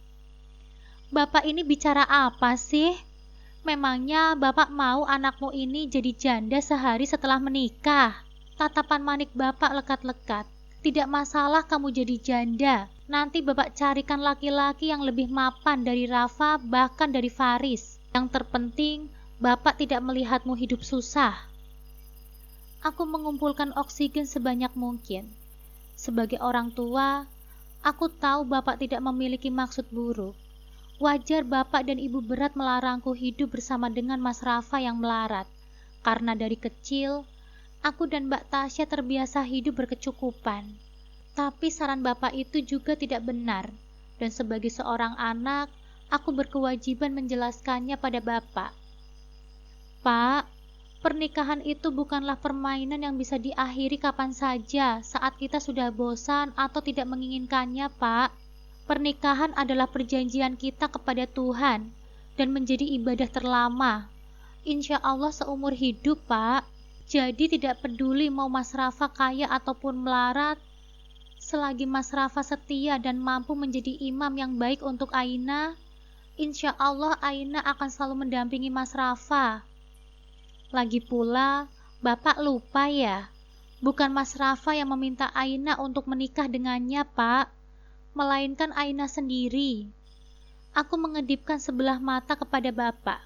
Bapak ini bicara apa sih? Memangnya Bapak mau anakmu ini jadi janda sehari setelah menikah? Tatapan manik Bapak lekat-lekat. Tidak masalah kamu jadi janda. Nanti Bapak carikan laki-laki yang lebih mapan dari Rafa, bahkan dari Faris. Yang terpenting, Bapak tidak melihatmu hidup susah. Aku mengumpulkan oksigen sebanyak mungkin. Sebagai orang tua, aku tahu Bapak tidak memiliki maksud buruk. Wajar Bapak dan Ibu berat melarangku hidup bersama dengan Mas Rafa yang melarat. Karena dari kecil, aku dan Mbak Tasya terbiasa hidup berkecukupan. Tapi saran Bapak itu juga tidak benar. Dan sebagai seorang anak, aku berkewajiban menjelaskannya pada Bapak. Pak, pernikahan itu bukanlah permainan yang bisa diakhiri kapan saja saat kita sudah bosan atau tidak menginginkannya, Pak. Pernikahan adalah perjanjian kita kepada Tuhan dan menjadi ibadah terlama. Insya Allah seumur hidup, Pak. Jadi tidak peduli mau Mas Rafa kaya ataupun melarat, selagi Mas Rafa setia dan mampu menjadi imam yang baik untuk Aina, insya Allah Aina akan selalu mendampingi Mas Rafa. Lagi pula, Bapak lupa ya, bukan Mas Rafa yang meminta Aina untuk menikah dengannya, Pak, melainkan Aina sendiri. Aku mengedipkan sebelah mata kepada Bapak,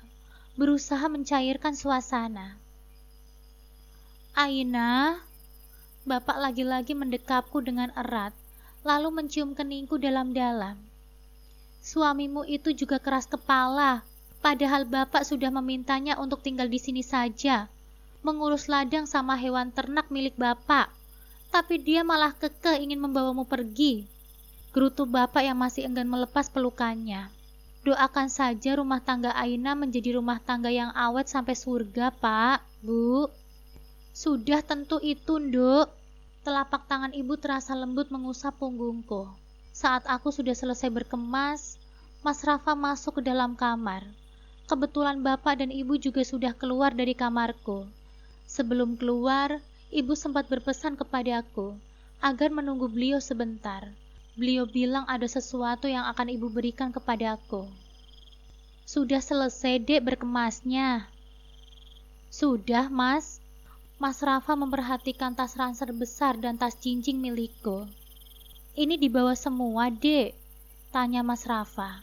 berusaha mencairkan suasana. Aina, Bapak lagi-lagi mendekapku dengan erat, lalu mencium keningku dalam-dalam. Suamimu itu juga keras kepala, padahal Bapak sudah memintanya untuk tinggal di sini saja, mengurus ladang sama hewan ternak milik Bapak, tapi dia malah kekeh ingin membawamu pergi. Gerutu Bapak yang masih enggan melepas pelukannya. Doakan saja rumah tangga Aina menjadi rumah tangga yang awet sampai surga, Pak, Bu. Sudah tentu itu, Nduk. Telapak tangan ibu terasa lembut mengusap punggungku. Saat aku sudah selesai berkemas, Mas Rafa masuk ke dalam kamar. Kebetulan Bapak dan Ibu juga sudah keluar dari kamarku. Sebelum keluar, Ibu sempat berpesan kepadaku agar menunggu beliau sebentar. Beliau bilang ada sesuatu yang akan Ibu berikan kepadaku. Sudah selesai, Dek, berkemasnya. Sudah, Mas. Mas Rafa memperhatikan tas ransel besar dan tas jinjing milikku. Ini dibawa semua, Dek? Tanya Mas Rafa.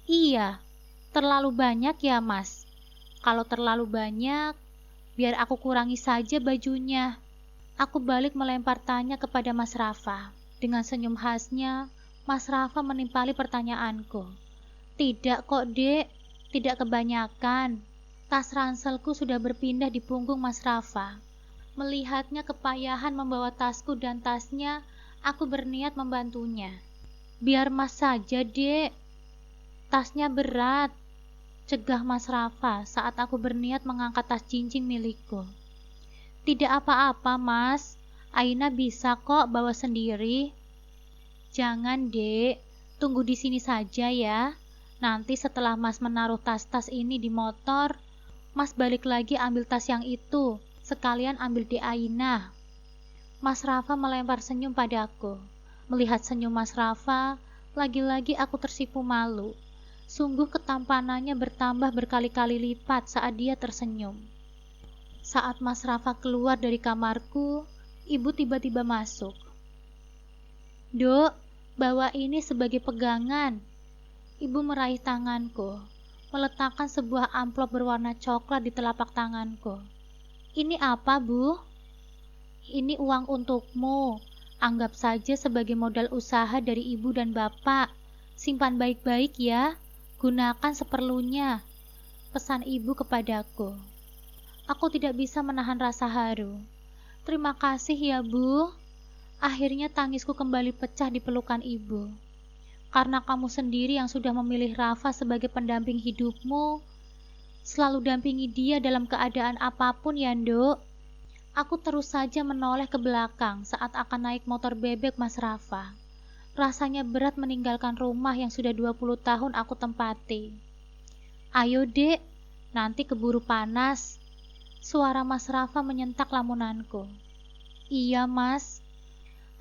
Iya, terlalu banyak ya, Mas. Kalau terlalu banyak, biar aku kurangi saja bajunya. Aku balik melempar tanya kepada Mas Rafa. Dengan senyum khasnya, Mas Rafa menimpali pertanyaanku. Tidak kok, Dek, tidak kebanyakan. Tas ranselku sudah berpindah di punggung Mas Rafa. Melihatnya kepayahan membawa tasku dan tasnya, aku berniat membantunya. Biar Mas saja, Dek. Tasnya berat, cegah Mas Rafa saat aku berniat mengangkat tas cincin milikku. Tidak apa-apa, Mas. Aina bisa kok bawa sendiri. Jangan, Dek. Tunggu di sini saja ya. Nanti setelah Mas menaruh tas-tas ini di motor, Mas balik lagi ambil tas yang itu. sekalian ambil di Aina. Mas Rafa melempar senyum padaku. Melihat senyum Mas Rafa, lagi-lagi aku tersipu malu. Sungguh ketampanannya bertambah berkali-kali lipat saat dia tersenyum. Saat Mas Rafa keluar dari kamarku, ibu tiba-tiba masuk. "Dok, bawa ini sebagai pegangan." Ibu meraih tanganku, meletakkan sebuah amplop berwarna coklat di telapak tanganku. "Ini apa, Bu?" "Ini uang untukmu. Anggap saja sebagai modal usaha dari ibu dan bapak. Simpan baik-baik ya. Gunakan seperlunya," pesan ibu kepadaku. Aku tidak bisa menahan rasa haru. "Terima kasih ya, Bu." Akhirnya tangisku kembali pecah di pelukan ibu. "Karena kamu sendiri yang sudah memilih Rafa sebagai pendamping hidupmu, selalu dampingi dia dalam keadaan apapun ya, Nduk." Aku terus saja menoleh ke belakang saat akan naik motor bebek Mas Rafa. Rasanya berat meninggalkan rumah yang sudah 20 tahun aku tempati. "Ayo, Dek, nanti keburu panas." Suara Mas Rafa menyentak lamunanku. "Iya, Mas."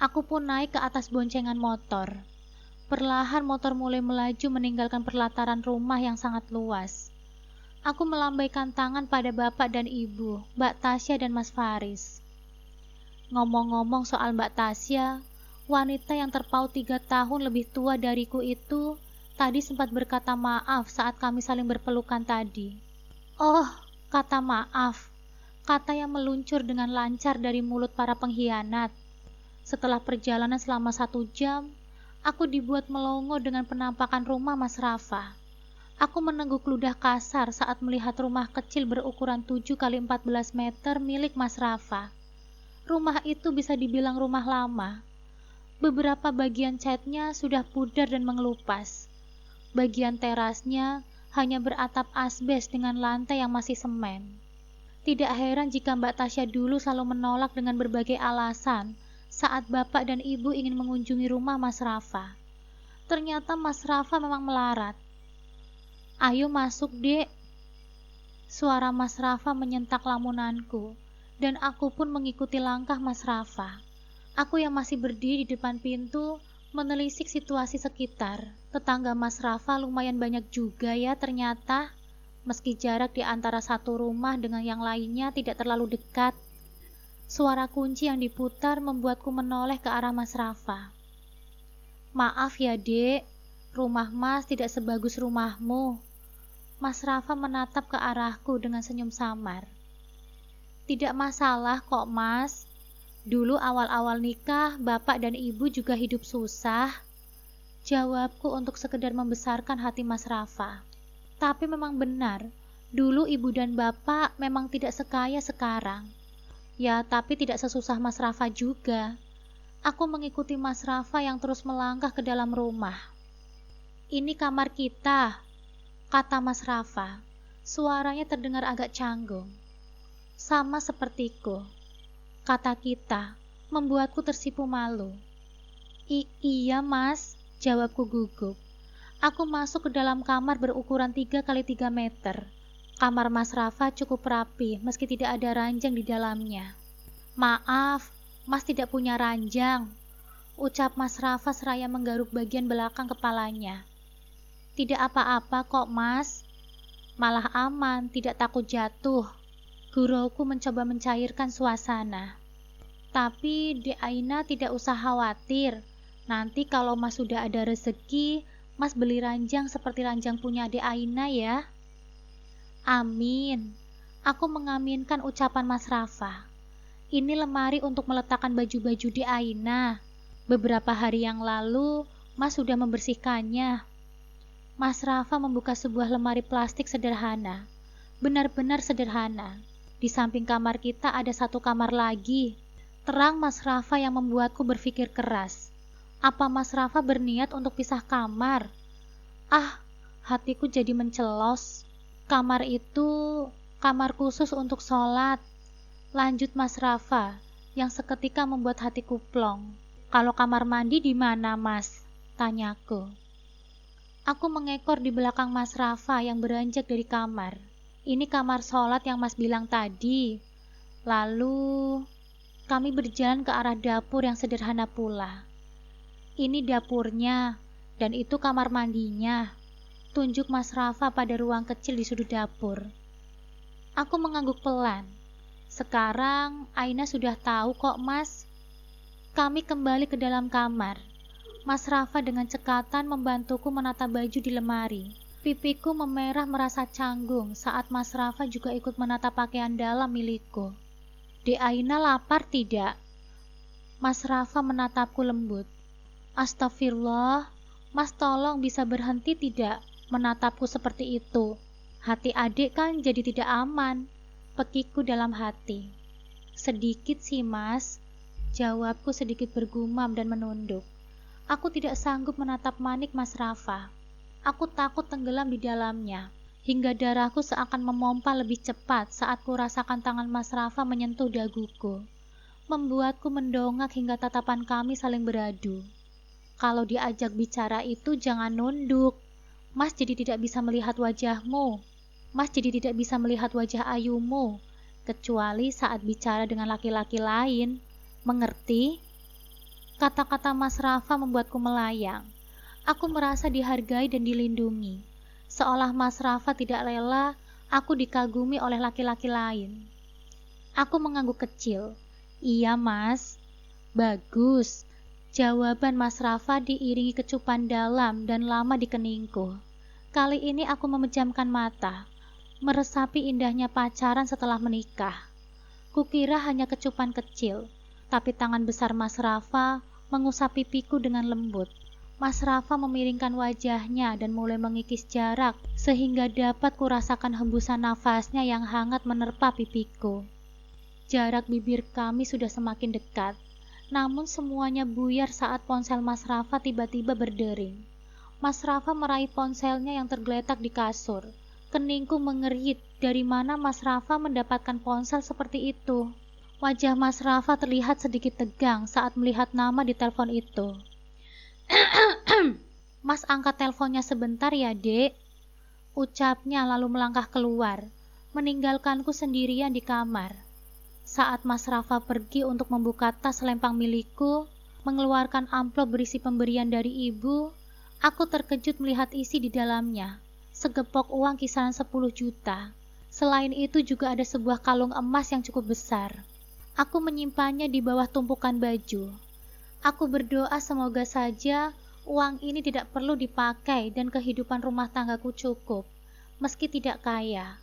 Aku pun naik ke atas boncengan motor. Perlahan motor mulai melaju meninggalkan perlataran rumah yang sangat luas. Aku melambaikan tangan pada bapak dan ibu, Mbak Tasya dan Mas Faris. Ngomong-ngomong soal Mbak Tasya, wanita yang terpaut 3 tahun lebih tua dariku itu tadi sempat berkata maaf saat kami saling berpelukan tadi. Oh, kata maaf. Kata yang meluncur dengan lancar dari mulut para pengkhianat. Setelah perjalanan selama 1 jam, aku dibuat melongo dengan penampakan rumah Mas Rafa. Aku menengguk ludah kasar saat melihat rumah kecil berukuran 7 kali 14 meter milik Mas Rafa. Rumah itu bisa dibilang rumah lama. Beberapa bagian catnya sudah pudar dan mengelupas. Bagian terasnya hanya beratap asbes dengan lantai yang masih semen. Tidak heran jika Mbak Tasya dulu selalu menolak dengan berbagai alasan saat bapak dan ibu ingin mengunjungi rumah Mas Rafa. Ternyata Mas Rafa memang melarat. "Ayo masuk, Dek." Suara Mas Rafa menyentak lamunanku, dan aku pun mengikuti langkah Mas Rafa. Aku yang masih berdiri di depan pintu menelisik situasi sekitar. Tetangga Mas Rafa lumayan banyak juga ya ternyata, meski jarak di antara satu rumah dengan yang lainnya tidak terlalu dekat. Suara kunci yang diputar membuatku menoleh ke arah Mas Rafa. "Maaf ya, Dek, rumah Mas tidak sebagus rumahmu." Mas Rafa menatap ke arahku dengan senyum samar. "Tidak masalah kok, Mas. Dulu awal-awal nikah, bapak dan ibu juga hidup susah." Jawabku untuk sekedar membesarkan hati Mas Rafa. Tapi memang benar, dulu ibu dan bapak memang tidak sekaya sekarang. Ya, tapi tidak sesusah Mas Rafa juga. Aku mengikuti Mas Rafa yang terus melangkah ke dalam rumah. "Ini kamar kita," kata Mas Rafa. Suaranya terdengar agak canggung. "Sama sepertiku." Kata kita membuatku tersipu malu. Iya, Mas," jawabku gugup. Aku masuk ke dalam kamar berukuran 3 kali 3 meter. Kamar Mas Rafa cukup rapi meski tidak ada ranjang di dalamnya. "Maaf, Mas tidak punya ranjang," ucap Mas Rafa seraya menggaruk bagian belakang kepalanya. "Tidak apa-apa kok, Mas. Malah aman, tidak takut jatuh." Gurauku mencoba mencairkan suasana. "Tapi Dek Aina tidak usah khawatir. Nanti kalau Mas sudah ada rezeki, Mas beli ranjang seperti ranjang punya Dek Aina ya." "Amin." Aku mengaminkan ucapan Mas Rafa. Ini lemari untuk meletakkan baju-baju Dek Aina. Beberapa hari yang lalu, Mas sudah membersihkannya. Mas Rafa membuka sebuah lemari plastik sederhana. Benar-benar sederhana. Di samping kamar kita ada satu kamar lagi. Terang Mas Rafa yang membuatku berpikir keras. Apa Mas Rafa berniat untuk pisah kamar? Hatiku jadi mencelos. "Kamar itu kamar khusus untuk sholat," lanjut Mas Rafa, yang seketika membuat hatiku plong. "Kalau kamar mandi di mana, Mas?" tanyaku. Aku mengekor di belakang Mas Rafa yang beranjak dari kamar. "Ini kamar sholat yang Mas bilang tadi." Lalu kami berjalan ke arah dapur yang sederhana pula. Ini dapurnya, dan itu kamar mandinya. Tunjuk Mas Rafa pada ruang kecil di sudut dapur. Aku mengangguk pelan. Sekarang Aina sudah tahu kok, Mas. Kami kembali ke dalam kamar. Mas Rafa dengan cekatan membantuku menata baju di lemari. Pipiku memerah merasa canggung saat Mas Rafa juga ikut menata pakaian dalam milikku. Dek Aina lapar tidak? Mas Rafa menatapku lembut. Astagfirullah, Mas tolong bisa berhenti tidak menatapku seperti itu. Hati adik kan jadi tidak aman, pekiku dalam hati. Sedikit sih Mas, jawabku sedikit bergumam dan menunduk. Aku tidak sanggup menatap manik Mas Rafa. Aku takut tenggelam di dalamnya, hingga darahku seakan memompa lebih cepat saat ku rasakan tangan Mas Rafa menyentuh daguku. Membuatku mendongak hingga tatapan kami saling beradu. Kalau diajak bicara itu jangan nunduk. Mas jadi tidak bisa melihat wajahmu. Mas jadi tidak bisa melihat wajah ayumu, kecuali saat bicara dengan laki-laki lain. Mengerti? Kata-kata Mas Rafa membuatku melayang. Aku merasa dihargai dan dilindungi. Seolah Mas Rafa tidak rela aku dikagumi oleh laki-laki lain. Aku mengangguk kecil. Iya Mas. Bagus. Jawaban Mas Rafa diiringi kecupan dalam dan lama di keningku. Kali ini aku memejamkan mata, meresapi indahnya pacaran setelah menikah. Kukira hanya kecupan kecil, tapi tangan besar Mas Rafa mengusap pipiku dengan lembut. Mas Rafa memiringkan wajahnya dan mulai mengikis jarak sehingga dapat kurasakan hembusan nafasnya yang hangat menerpa pipiku. Jarak bibir kami sudah semakin dekat. Namun semuanya buyar saat ponsel Mas Rafa tiba-tiba berdering. Mas Rafa meraih ponselnya yang tergeletak di kasur. Keningku mengerit, dari mana Mas Rafa mendapatkan ponsel seperti itu. Wajah Mas Rafa terlihat sedikit tegang saat melihat nama di telepon itu. Mas angkat teleponnya sebentar ya dek, ucapnya lalu melangkah keluar, meninggalkanku sendirian di kamar. Saat Mas Rafa pergi untuk membuka tas lempang milikku, mengeluarkan amplop berisi pemberian dari ibu, aku terkejut melihat isi di dalamnya. Segepok uang kisaran 10 juta. Selain itu juga ada sebuah kalung emas yang cukup besar. Aku menyimpannya di bawah tumpukan baju. Aku berdoa semoga saja uang ini tidak perlu dipakai dan kehidupan rumah tanggaku cukup. Meski tidak kaya.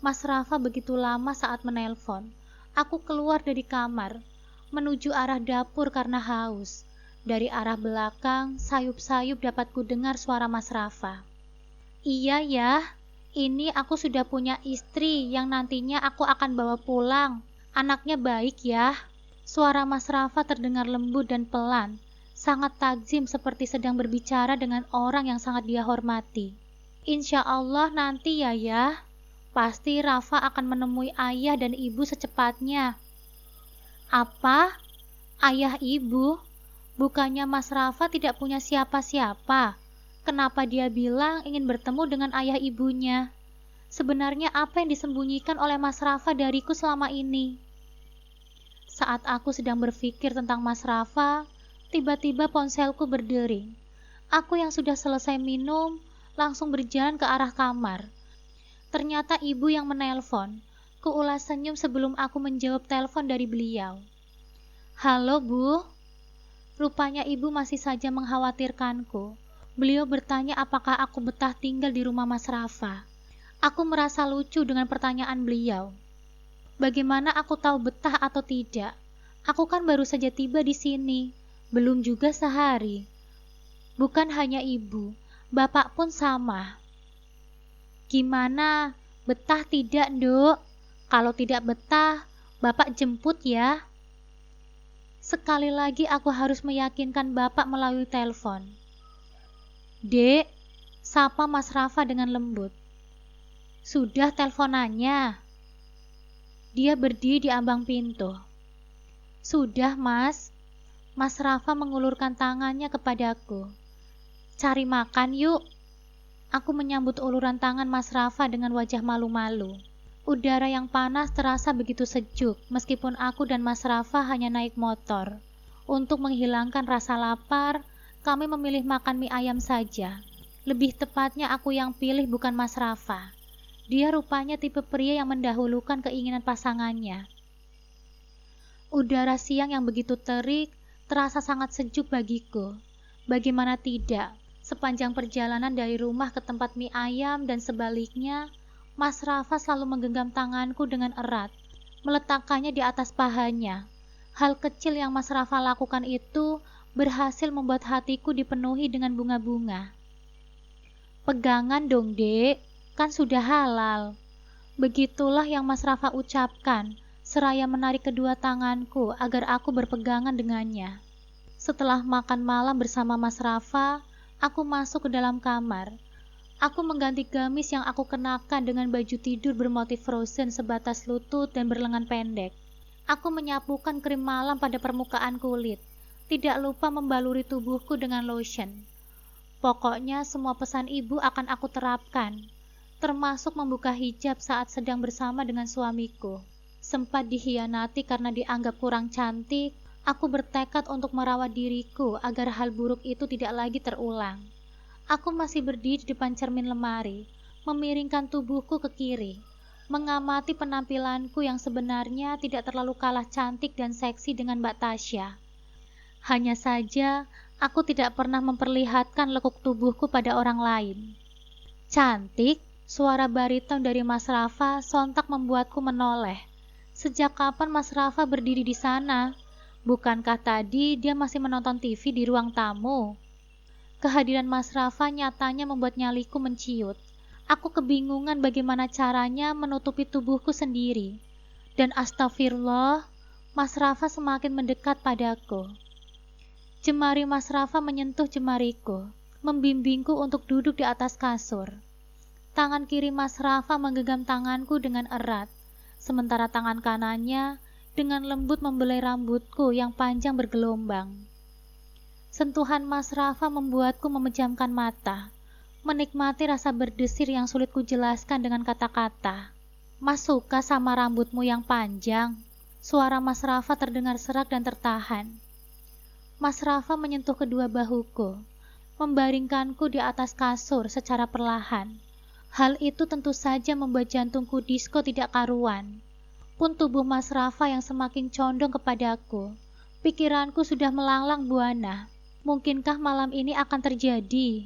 Mas Rafa begitu lama saat menelpon. Aku keluar dari kamar, menuju arah dapur karena haus. Dari arah belakang, sayup-sayup dapat kudengar suara Mas Rafa. Iya ya, ini aku sudah punya istri yang nantinya aku akan bawa pulang. Anaknya baik ya. Suara Mas Rafa terdengar lembut dan pelan, sangat takzim seperti sedang berbicara dengan orang yang sangat dia hormati. Insya Allah nanti ya. Pasti Rafa akan menemui ayah dan ibu secepatnya. Apa? Ayah ibu? Bukannya Mas Rafa tidak punya siapa-siapa? Kenapa dia bilang ingin bertemu dengan ayah ibunya? Sebenarnya apa yang disembunyikan oleh Mas Rafa dariku selama ini? Saat aku sedang berpikir tentang Mas Rafa, tiba-tiba ponselku berdering. Aku yang sudah selesai minum, langsung berjalan ke arah kamar. Ternyata ibu yang menelpon. Kuulas senyum sebelum aku menjawab telepon dari beliau. Halo Bu. Rupanya ibu masih saja mengkhawatirkanku. Beliau bertanya apakah aku betah tinggal di rumah Mas Rafa. Aku merasa lucu dengan pertanyaan beliau. Bagaimana aku tahu betah atau tidak? Aku kan baru saja tiba di sini. Belum juga sehari. Bukan hanya ibu, bapak pun sama. Gimana? Betah tidak, Nduk? Kalau tidak betah, Bapak jemput ya. Sekali lagi aku harus meyakinkan Bapak melalui telepon. Dek, sapa Mas Rafa dengan lembut. Sudah teleponannya. Dia berdiri di ambang pintu. Sudah, Mas. Mas Rafa mengulurkan tangannya kepadaku. Cari makan yuk. Aku menyambut uluran tangan Mas Rafa dengan wajah malu-malu. Udara yang panas terasa begitu sejuk, meskipun aku dan Mas Rafa hanya naik motor. Untuk menghilangkan rasa lapar, kami memilih makan mie ayam saja. Lebih tepatnya aku yang pilih, bukan Mas Rafa. Dia rupanya tipe pria yang mendahulukan keinginan pasangannya. Udara siang yang begitu terik terasa sangat sejuk bagiku. Bagaimana tidak, sepanjang perjalanan dari rumah ke tempat mie ayam dan sebaliknya, Mas Rafa selalu menggenggam tanganku dengan erat, meletakkannya di atas pahanya. Hal kecil yang Mas Rafa lakukan itu berhasil membuat hatiku dipenuhi dengan bunga-bunga. Pegangan dong, Dek, kan sudah halal. Begitulah yang Mas Rafa ucapkan, seraya menarik kedua tanganku agar aku berpegangan dengannya. Setelah makan malam bersama Mas Rafa, aku masuk ke dalam kamar. Aku mengganti gamis yang aku kenakan dengan baju tidur bermotif frozen sebatas lutut dan berlengan pendek. Aku menyapukan krim malam pada permukaan kulit, tidak lupa membaluri tubuhku dengan lotion. Pokoknya semua pesan ibu akan aku terapkan, termasuk membuka hijab saat sedang bersama dengan suamiku. Sempat dikhianati karena dianggap kurang cantik, aku bertekad untuk merawat diriku agar hal buruk itu tidak lagi terulang. Aku masih berdiri di depan cermin lemari, memiringkan tubuhku ke kiri, mengamati penampilanku yang sebenarnya tidak terlalu kalah cantik dan seksi dengan Mbak Tasya. Hanya saja, aku tidak pernah memperlihatkan lekuk tubuhku pada orang lain. Cantik, suara bariton dari Mas Rafa sontak membuatku menoleh. Sejak kapan Mas Rafa berdiri di sana? Bukankah tadi dia masih menonton TV di ruang tamu? Kehadiran Mas Rafa nyatanya membuat nyaliku menciut. Aku kebingungan bagaimana caranya menutupi tubuhku sendiri. Dan astagfirullah, Mas Rafa semakin mendekat padaku. Jemari Mas Rafa menyentuh jemariku, membimbingku untuk duduk di atas kasur. Tangan kiri Mas Rafa menggenggam tanganku dengan erat, sementara tangan kanannya dengan lembut membelai rambutku yang panjang bergelombang. Sentuhan Mas Rafa membuatku memejamkan mata, menikmati rasa berdesir yang sulit kujelaskan dengan kata-kata. Mas suka sama rambutmu yang panjang. Suara Mas Rafa terdengar serak dan tertahan. Mas Rafa menyentuh kedua bahuku, membaringkanku di atas kasur secara perlahan. Hal itu tentu saja membuat jantungku disko tidak karuan. Pun tubuh Mas Rafa yang semakin condong kepadaku, pikiranku sudah melanglang buana. Mungkinkah malam ini akan terjadi?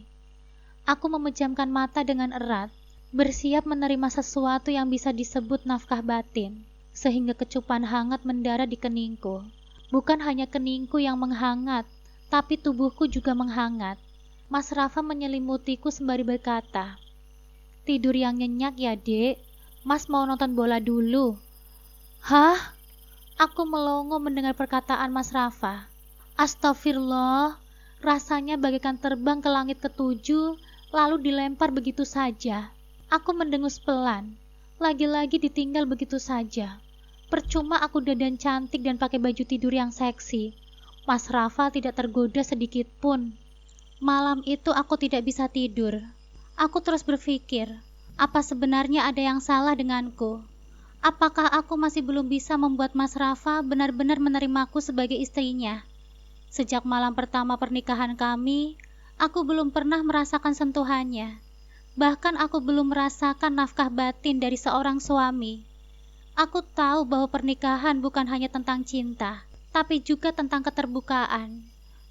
Aku memejamkan mata dengan erat, bersiap menerima sesuatu yang bisa disebut nafkah batin, sehingga kecupan hangat mendarat di keningku. Bukan hanya keningku yang menghangat, tapi tubuhku juga menghangat. Mas Rafa menyelimutiku sembari berkata, "Tidur yang nyenyak ya, Dek. Mas mau nonton bola dulu." Hah? Aku melongo mendengar perkataan Mas Rafa. Astagfirullah, rasanya bagaikan terbang ke langit ketujuh, lalu dilempar begitu saja. Aku mendengus pelan, lagi-lagi ditinggal begitu saja. Percuma aku dandan cantik dan pakai baju tidur yang seksi. Mas Rafa tidak tergoda sedikit pun. Malam itu aku tidak bisa tidur. Aku terus berpikir, apa sebenarnya ada yang salah denganku? Apakah aku masih belum bisa membuat Mas Rafa benar-benar menerimaku sebagai istrinya? Sejak malam pertama pernikahan kami, aku belum pernah merasakan sentuhannya. Bahkan aku belum merasakan nafkah batin dari seorang suami. Aku tahu bahwa pernikahan bukan hanya tentang cinta, tapi juga tentang keterbukaan.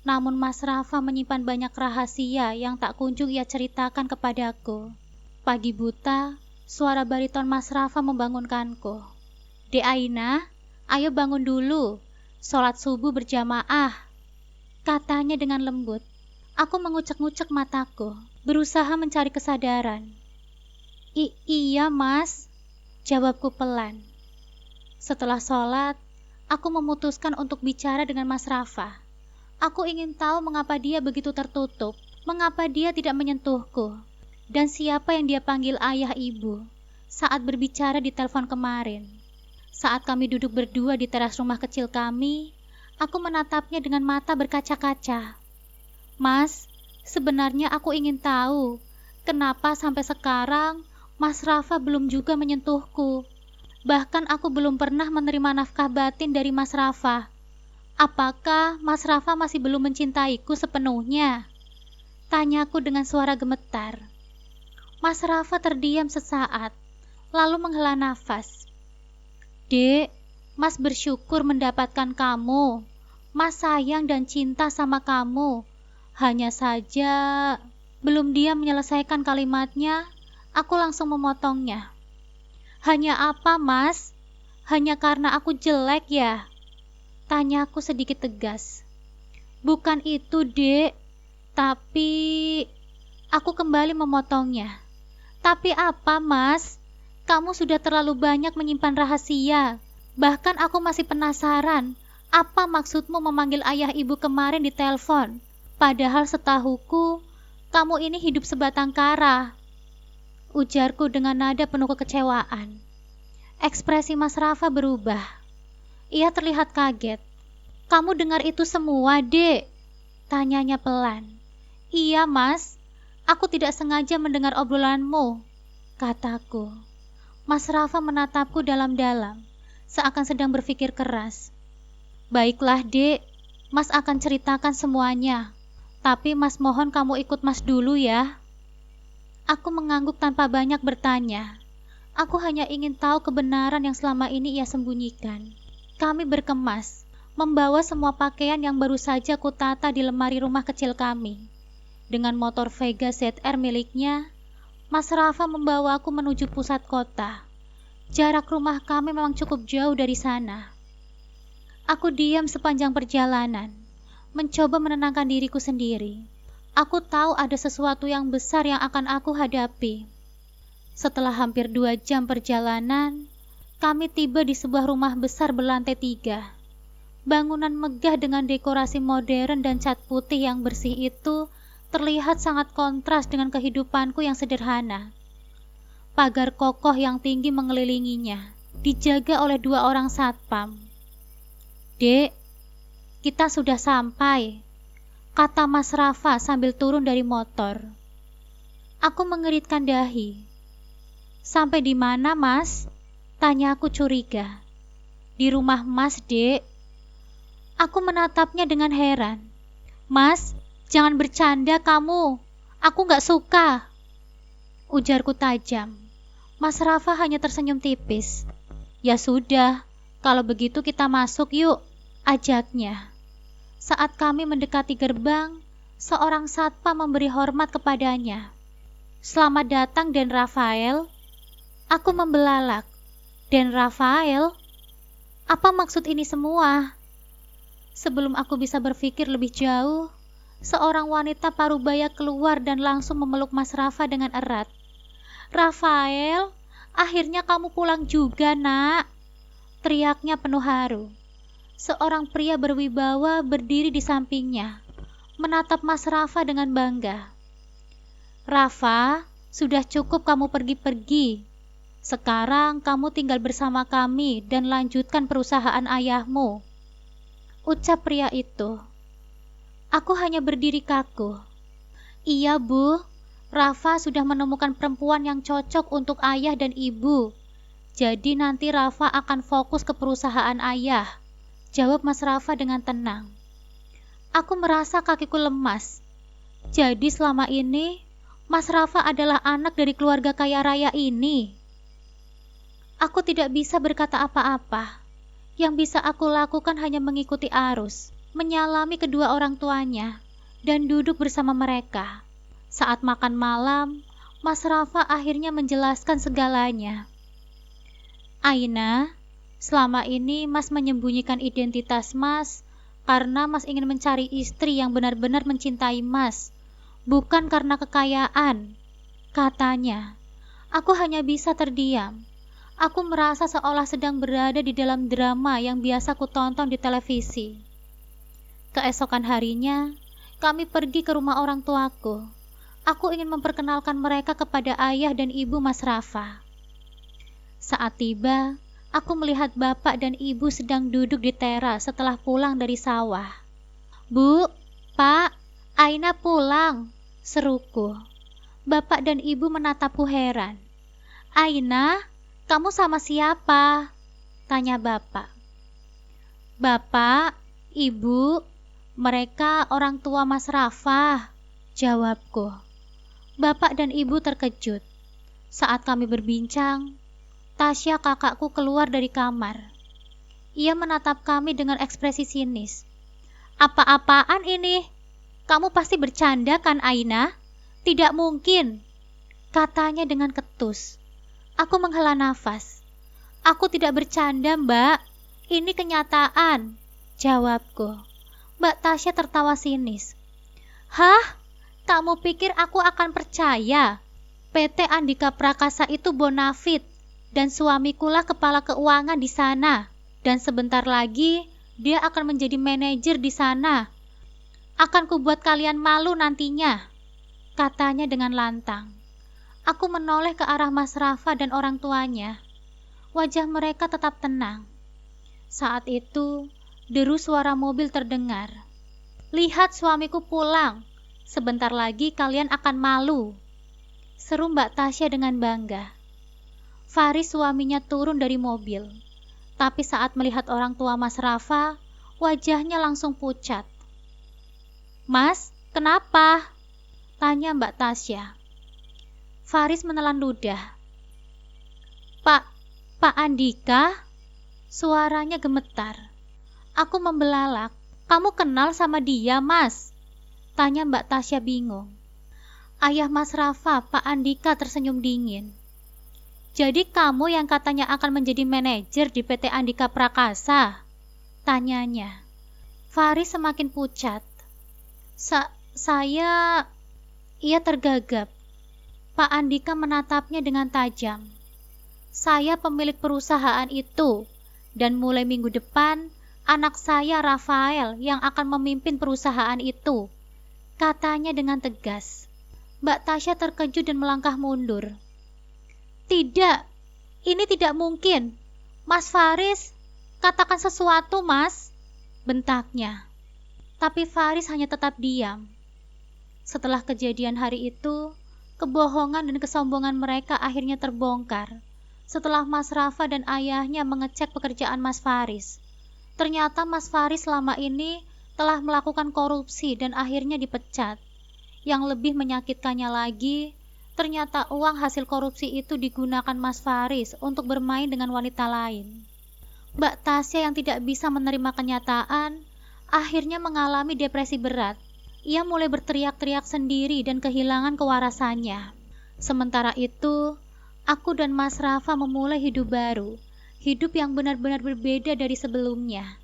Namun Mas Rafa menyimpan banyak rahasia yang tak kunjung ia ceritakan kepadaku. Pagi buta, suara bariton Mas Rafa membangunkanku. "Dek Aina, ayo bangun dulu. Sholat subuh berjamaah," katanya dengan lembut. Aku mengucek-ngucek mataku, berusaha mencari kesadaran. Iya Mas, jawabku pelan. Setelah sholat, aku memutuskan untuk bicara dengan Mas Rafa. Aku ingin tahu mengapa dia begitu tertutup, mengapa dia tidak menyentuhku, dan siapa yang dia panggil ayah ibu saat berbicara di telepon kemarin. Saat kami duduk berdua di teras rumah kecil kami, aku menatapnya dengan mata berkaca-kaca. "Mas, sebenarnya aku ingin tahu, kenapa sampai sekarang Mas Rafa belum juga menyentuhku. Bahkan aku belum pernah menerima nafkah batin dari Mas Rafa. Apakah Mas Rafa masih belum mencintaiku sepenuhnya? Tanyaku dengan suara gemetar. Mas Rafa terdiam sesaat, lalu menghela nafas. Dek, Mas bersyukur mendapatkan kamu. Mas sayang dan cinta sama kamu. Hanya saja, belum dia menyelesaikan kalimatnya, aku langsung memotongnya. Hanya apa, Mas? Hanya karena aku jelek ya? Tanyaku sedikit tegas. Bukan itu, Dek. Tapi aku kembali memotongnya. Tapi apa, Mas? Kamu sudah terlalu banyak menyimpan rahasia. Bahkan aku masih penasaran, apa maksudmu memanggil ayah ibu kemarin di telepon? Padahal setahuku, kamu ini hidup sebatang kara. Ujarku dengan nada penuh kekecewaan. Ekspresi Mas Rafa berubah. Ia terlihat kaget. Kamu dengar itu semua, Dek? Tanyanya pelan. Iya, Mas. Aku tidak sengaja mendengar obrolanmu, kataku. Mas Rafa menatapku dalam-dalam, seakan sedang berpikir keras. Baiklah, Dek. Mas akan ceritakan semuanya. Tapi Mas mohon kamu ikut Mas dulu ya. Aku mengangguk tanpa banyak bertanya. Aku hanya ingin tahu kebenaran yang selama ini ia sembunyikan. Kami berkemas, membawa semua pakaian yang baru saja kutata di lemari rumah kecil kami. Dengan motor Vega ZR miliknya, Mas Rafa membawaku menuju pusat kota. Jarak rumah kami memang cukup jauh dari sana. Aku diam sepanjang perjalanan, mencoba menenangkan diriku sendiri. Aku tahu ada sesuatu yang besar yang akan aku hadapi. Setelah hampir 2 jam perjalanan, kami tiba di sebuah rumah besar berlantai 3. Bangunan megah dengan dekorasi modern dan cat putih yang bersih itu terlihat sangat kontras dengan kehidupanku yang sederhana. Pagar kokoh yang tinggi mengelilinginya, dijaga oleh 2 orang satpam. Dek, kita sudah sampai, kata Mas Rafa sambil turun dari motor. Aku mengeritkan dahi. Sampai di mana, Mas? Tanya aku curiga. Di rumah Mas, Dek. Aku menatapnya dengan heran. Mas, jangan bercanda kamu. Aku gak suka. Ujarku tajam. Mas Rafa hanya tersenyum tipis. Ya sudah, kalau begitu kita masuk yuk, ajaknya. Saat kami mendekati gerbang, seorang satpam memberi hormat kepadanya. Selamat datang, Den Rafael. Aku membelalak. Den Rafael? Apa maksud ini semua? Sebelum aku bisa berpikir lebih jauh, seorang wanita parubaya keluar dan langsung memeluk Mas Rafa dengan erat. Rafael, akhirnya kamu pulang juga, Nak. Teriaknya penuh haru. Seorang pria berwibawa berdiri di sampingnya, menatap Mas Rafa dengan bangga. Rafa, sudah cukup kamu pergi-pergi. Sekarang kamu tinggal bersama kami dan lanjutkan perusahaan ayahmu, ucap pria itu. Aku hanya berdiri kaku. Iya, Bu. Rafa sudah menemukan perempuan yang cocok untuk ayah dan ibu. Jadi nanti Rafa akan fokus ke perusahaan ayah, jawab Mas Rafa dengan tenang. Aku merasa kakiku lemas. Jadi selama ini, Mas Rafa adalah anak dari keluarga kaya raya ini. Aku tidak bisa berkata apa-apa. Yang bisa aku lakukan hanya mengikuti arus, menyalami kedua orang tuanya, dan duduk bersama mereka. Saat makan malam, Mas Rafa akhirnya menjelaskan segalanya. Aina, selama ini Mas menyembunyikan identitas Mas karena Mas ingin mencari istri yang benar-benar mencintai Mas, bukan karena kekayaan, katanya. Aku hanya bisa terdiam. Aku merasa seolah sedang berada di dalam drama yang biasa kutonton di televisi. Keesokan harinya, kami pergi ke rumah orang tuaku. Aku ingin memperkenalkan mereka kepada ayah dan ibu Mas Rafa. Saat tiba, aku melihat bapak dan ibu sedang duduk di teras setelah pulang dari sawah. Bu, Pak, Aina pulang, seruku. Bapak dan ibu menatapku heran. Aina, Kamu sama siapa? Tanya bapak. Bapak, ibu, mereka orang tua Mas Rafa, jawabku. Bapak dan ibu terkejut. Saat kami berbincang, Tasya kakakku keluar dari kamar. Ia menatap kami dengan ekspresi sinis. Apa-apaan ini? Kamu pasti bercanda kan, Aina? Tidak mungkin, katanya dengan ketus. Aku menghela nafas. Aku tidak bercanda, Mbak. Ini kenyataan, jawabku. Mbak Tasya tertawa sinis. Hah? Kamu pikir aku akan percaya? PT Andika Prakasa itu bonafit, dan suamikulah kepala keuangan di sana. Dan sebentar lagi, dia akan menjadi manajer di sana. Akan kubuat kalian malu nantinya, katanya dengan lantang. Aku menoleh ke arah Mas Rafa dan orang tuanya. Wajah mereka tetap tenang. Saat itu, deru suara mobil terdengar. Lihat suamiku pulang. Sebentar lagi kalian akan malu, seru Mbak Tasya dengan bangga. Faris suaminya turun dari mobil. Tapi saat melihat orang tua Mas Rafa, wajahnya langsung pucat. Mas, kenapa? Tanya Mbak Tasya. Faris menelan ludah. Pak Andika? Suaranya gemetar. Aku membelalak. Kamu kenal sama dia, Mas? Tanya Mbak Tasya bingung. Ayah Mas Rafa, Pak Andika tersenyum dingin. Jadi kamu yang katanya akan menjadi manajer di PT Andika Prakasa? Tanyanya. Faris semakin pucat. Saya... Ia tergagap. Pak Andika menatapnya dengan tajam. Saya pemilik perusahaan itu, dan mulai minggu depan, anak saya Rafael yang akan memimpin perusahaan itu, katanya dengan tegas. Mbak Tasya terkejut dan melangkah mundur. Tidak, ini tidak mungkin. Mas Faris, katakan sesuatu, Mas, bentaknya. Tapi Faris hanya tetap diam. Setelah kejadian hari itu, kebohongan dan kesombongan mereka akhirnya terbongkar. Setelah Mas Rafa dan ayahnya mengecek pekerjaan Mas Faris, ternyata Mas Faris selama ini telah melakukan korupsi dan akhirnya dipecat. Yang lebih menyakitkannya lagi, ternyata uang hasil korupsi itu digunakan Mas Faris untuk bermain dengan wanita lain. Mbak Tasya yang tidak bisa menerima kenyataan, akhirnya mengalami depresi berat. Ia mulai berteriak-teriak sendiri dan kehilangan kewarasannya. Sementara itu, aku dan Mas Rafa memulai hidup baru, hidup yang benar-benar berbeda dari sebelumnya.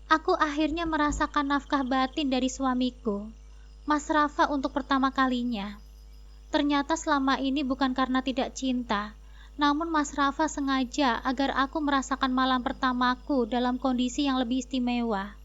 Aku akhirnya merasakan nafkah batin dari suamiku, Mas Rafa, untuk pertama kalinya. Ternyata selama ini bukan karena tidak cinta, namun Mas Rafa sengaja agar aku merasakan malam pertamaku dalam kondisi yang lebih istimewa.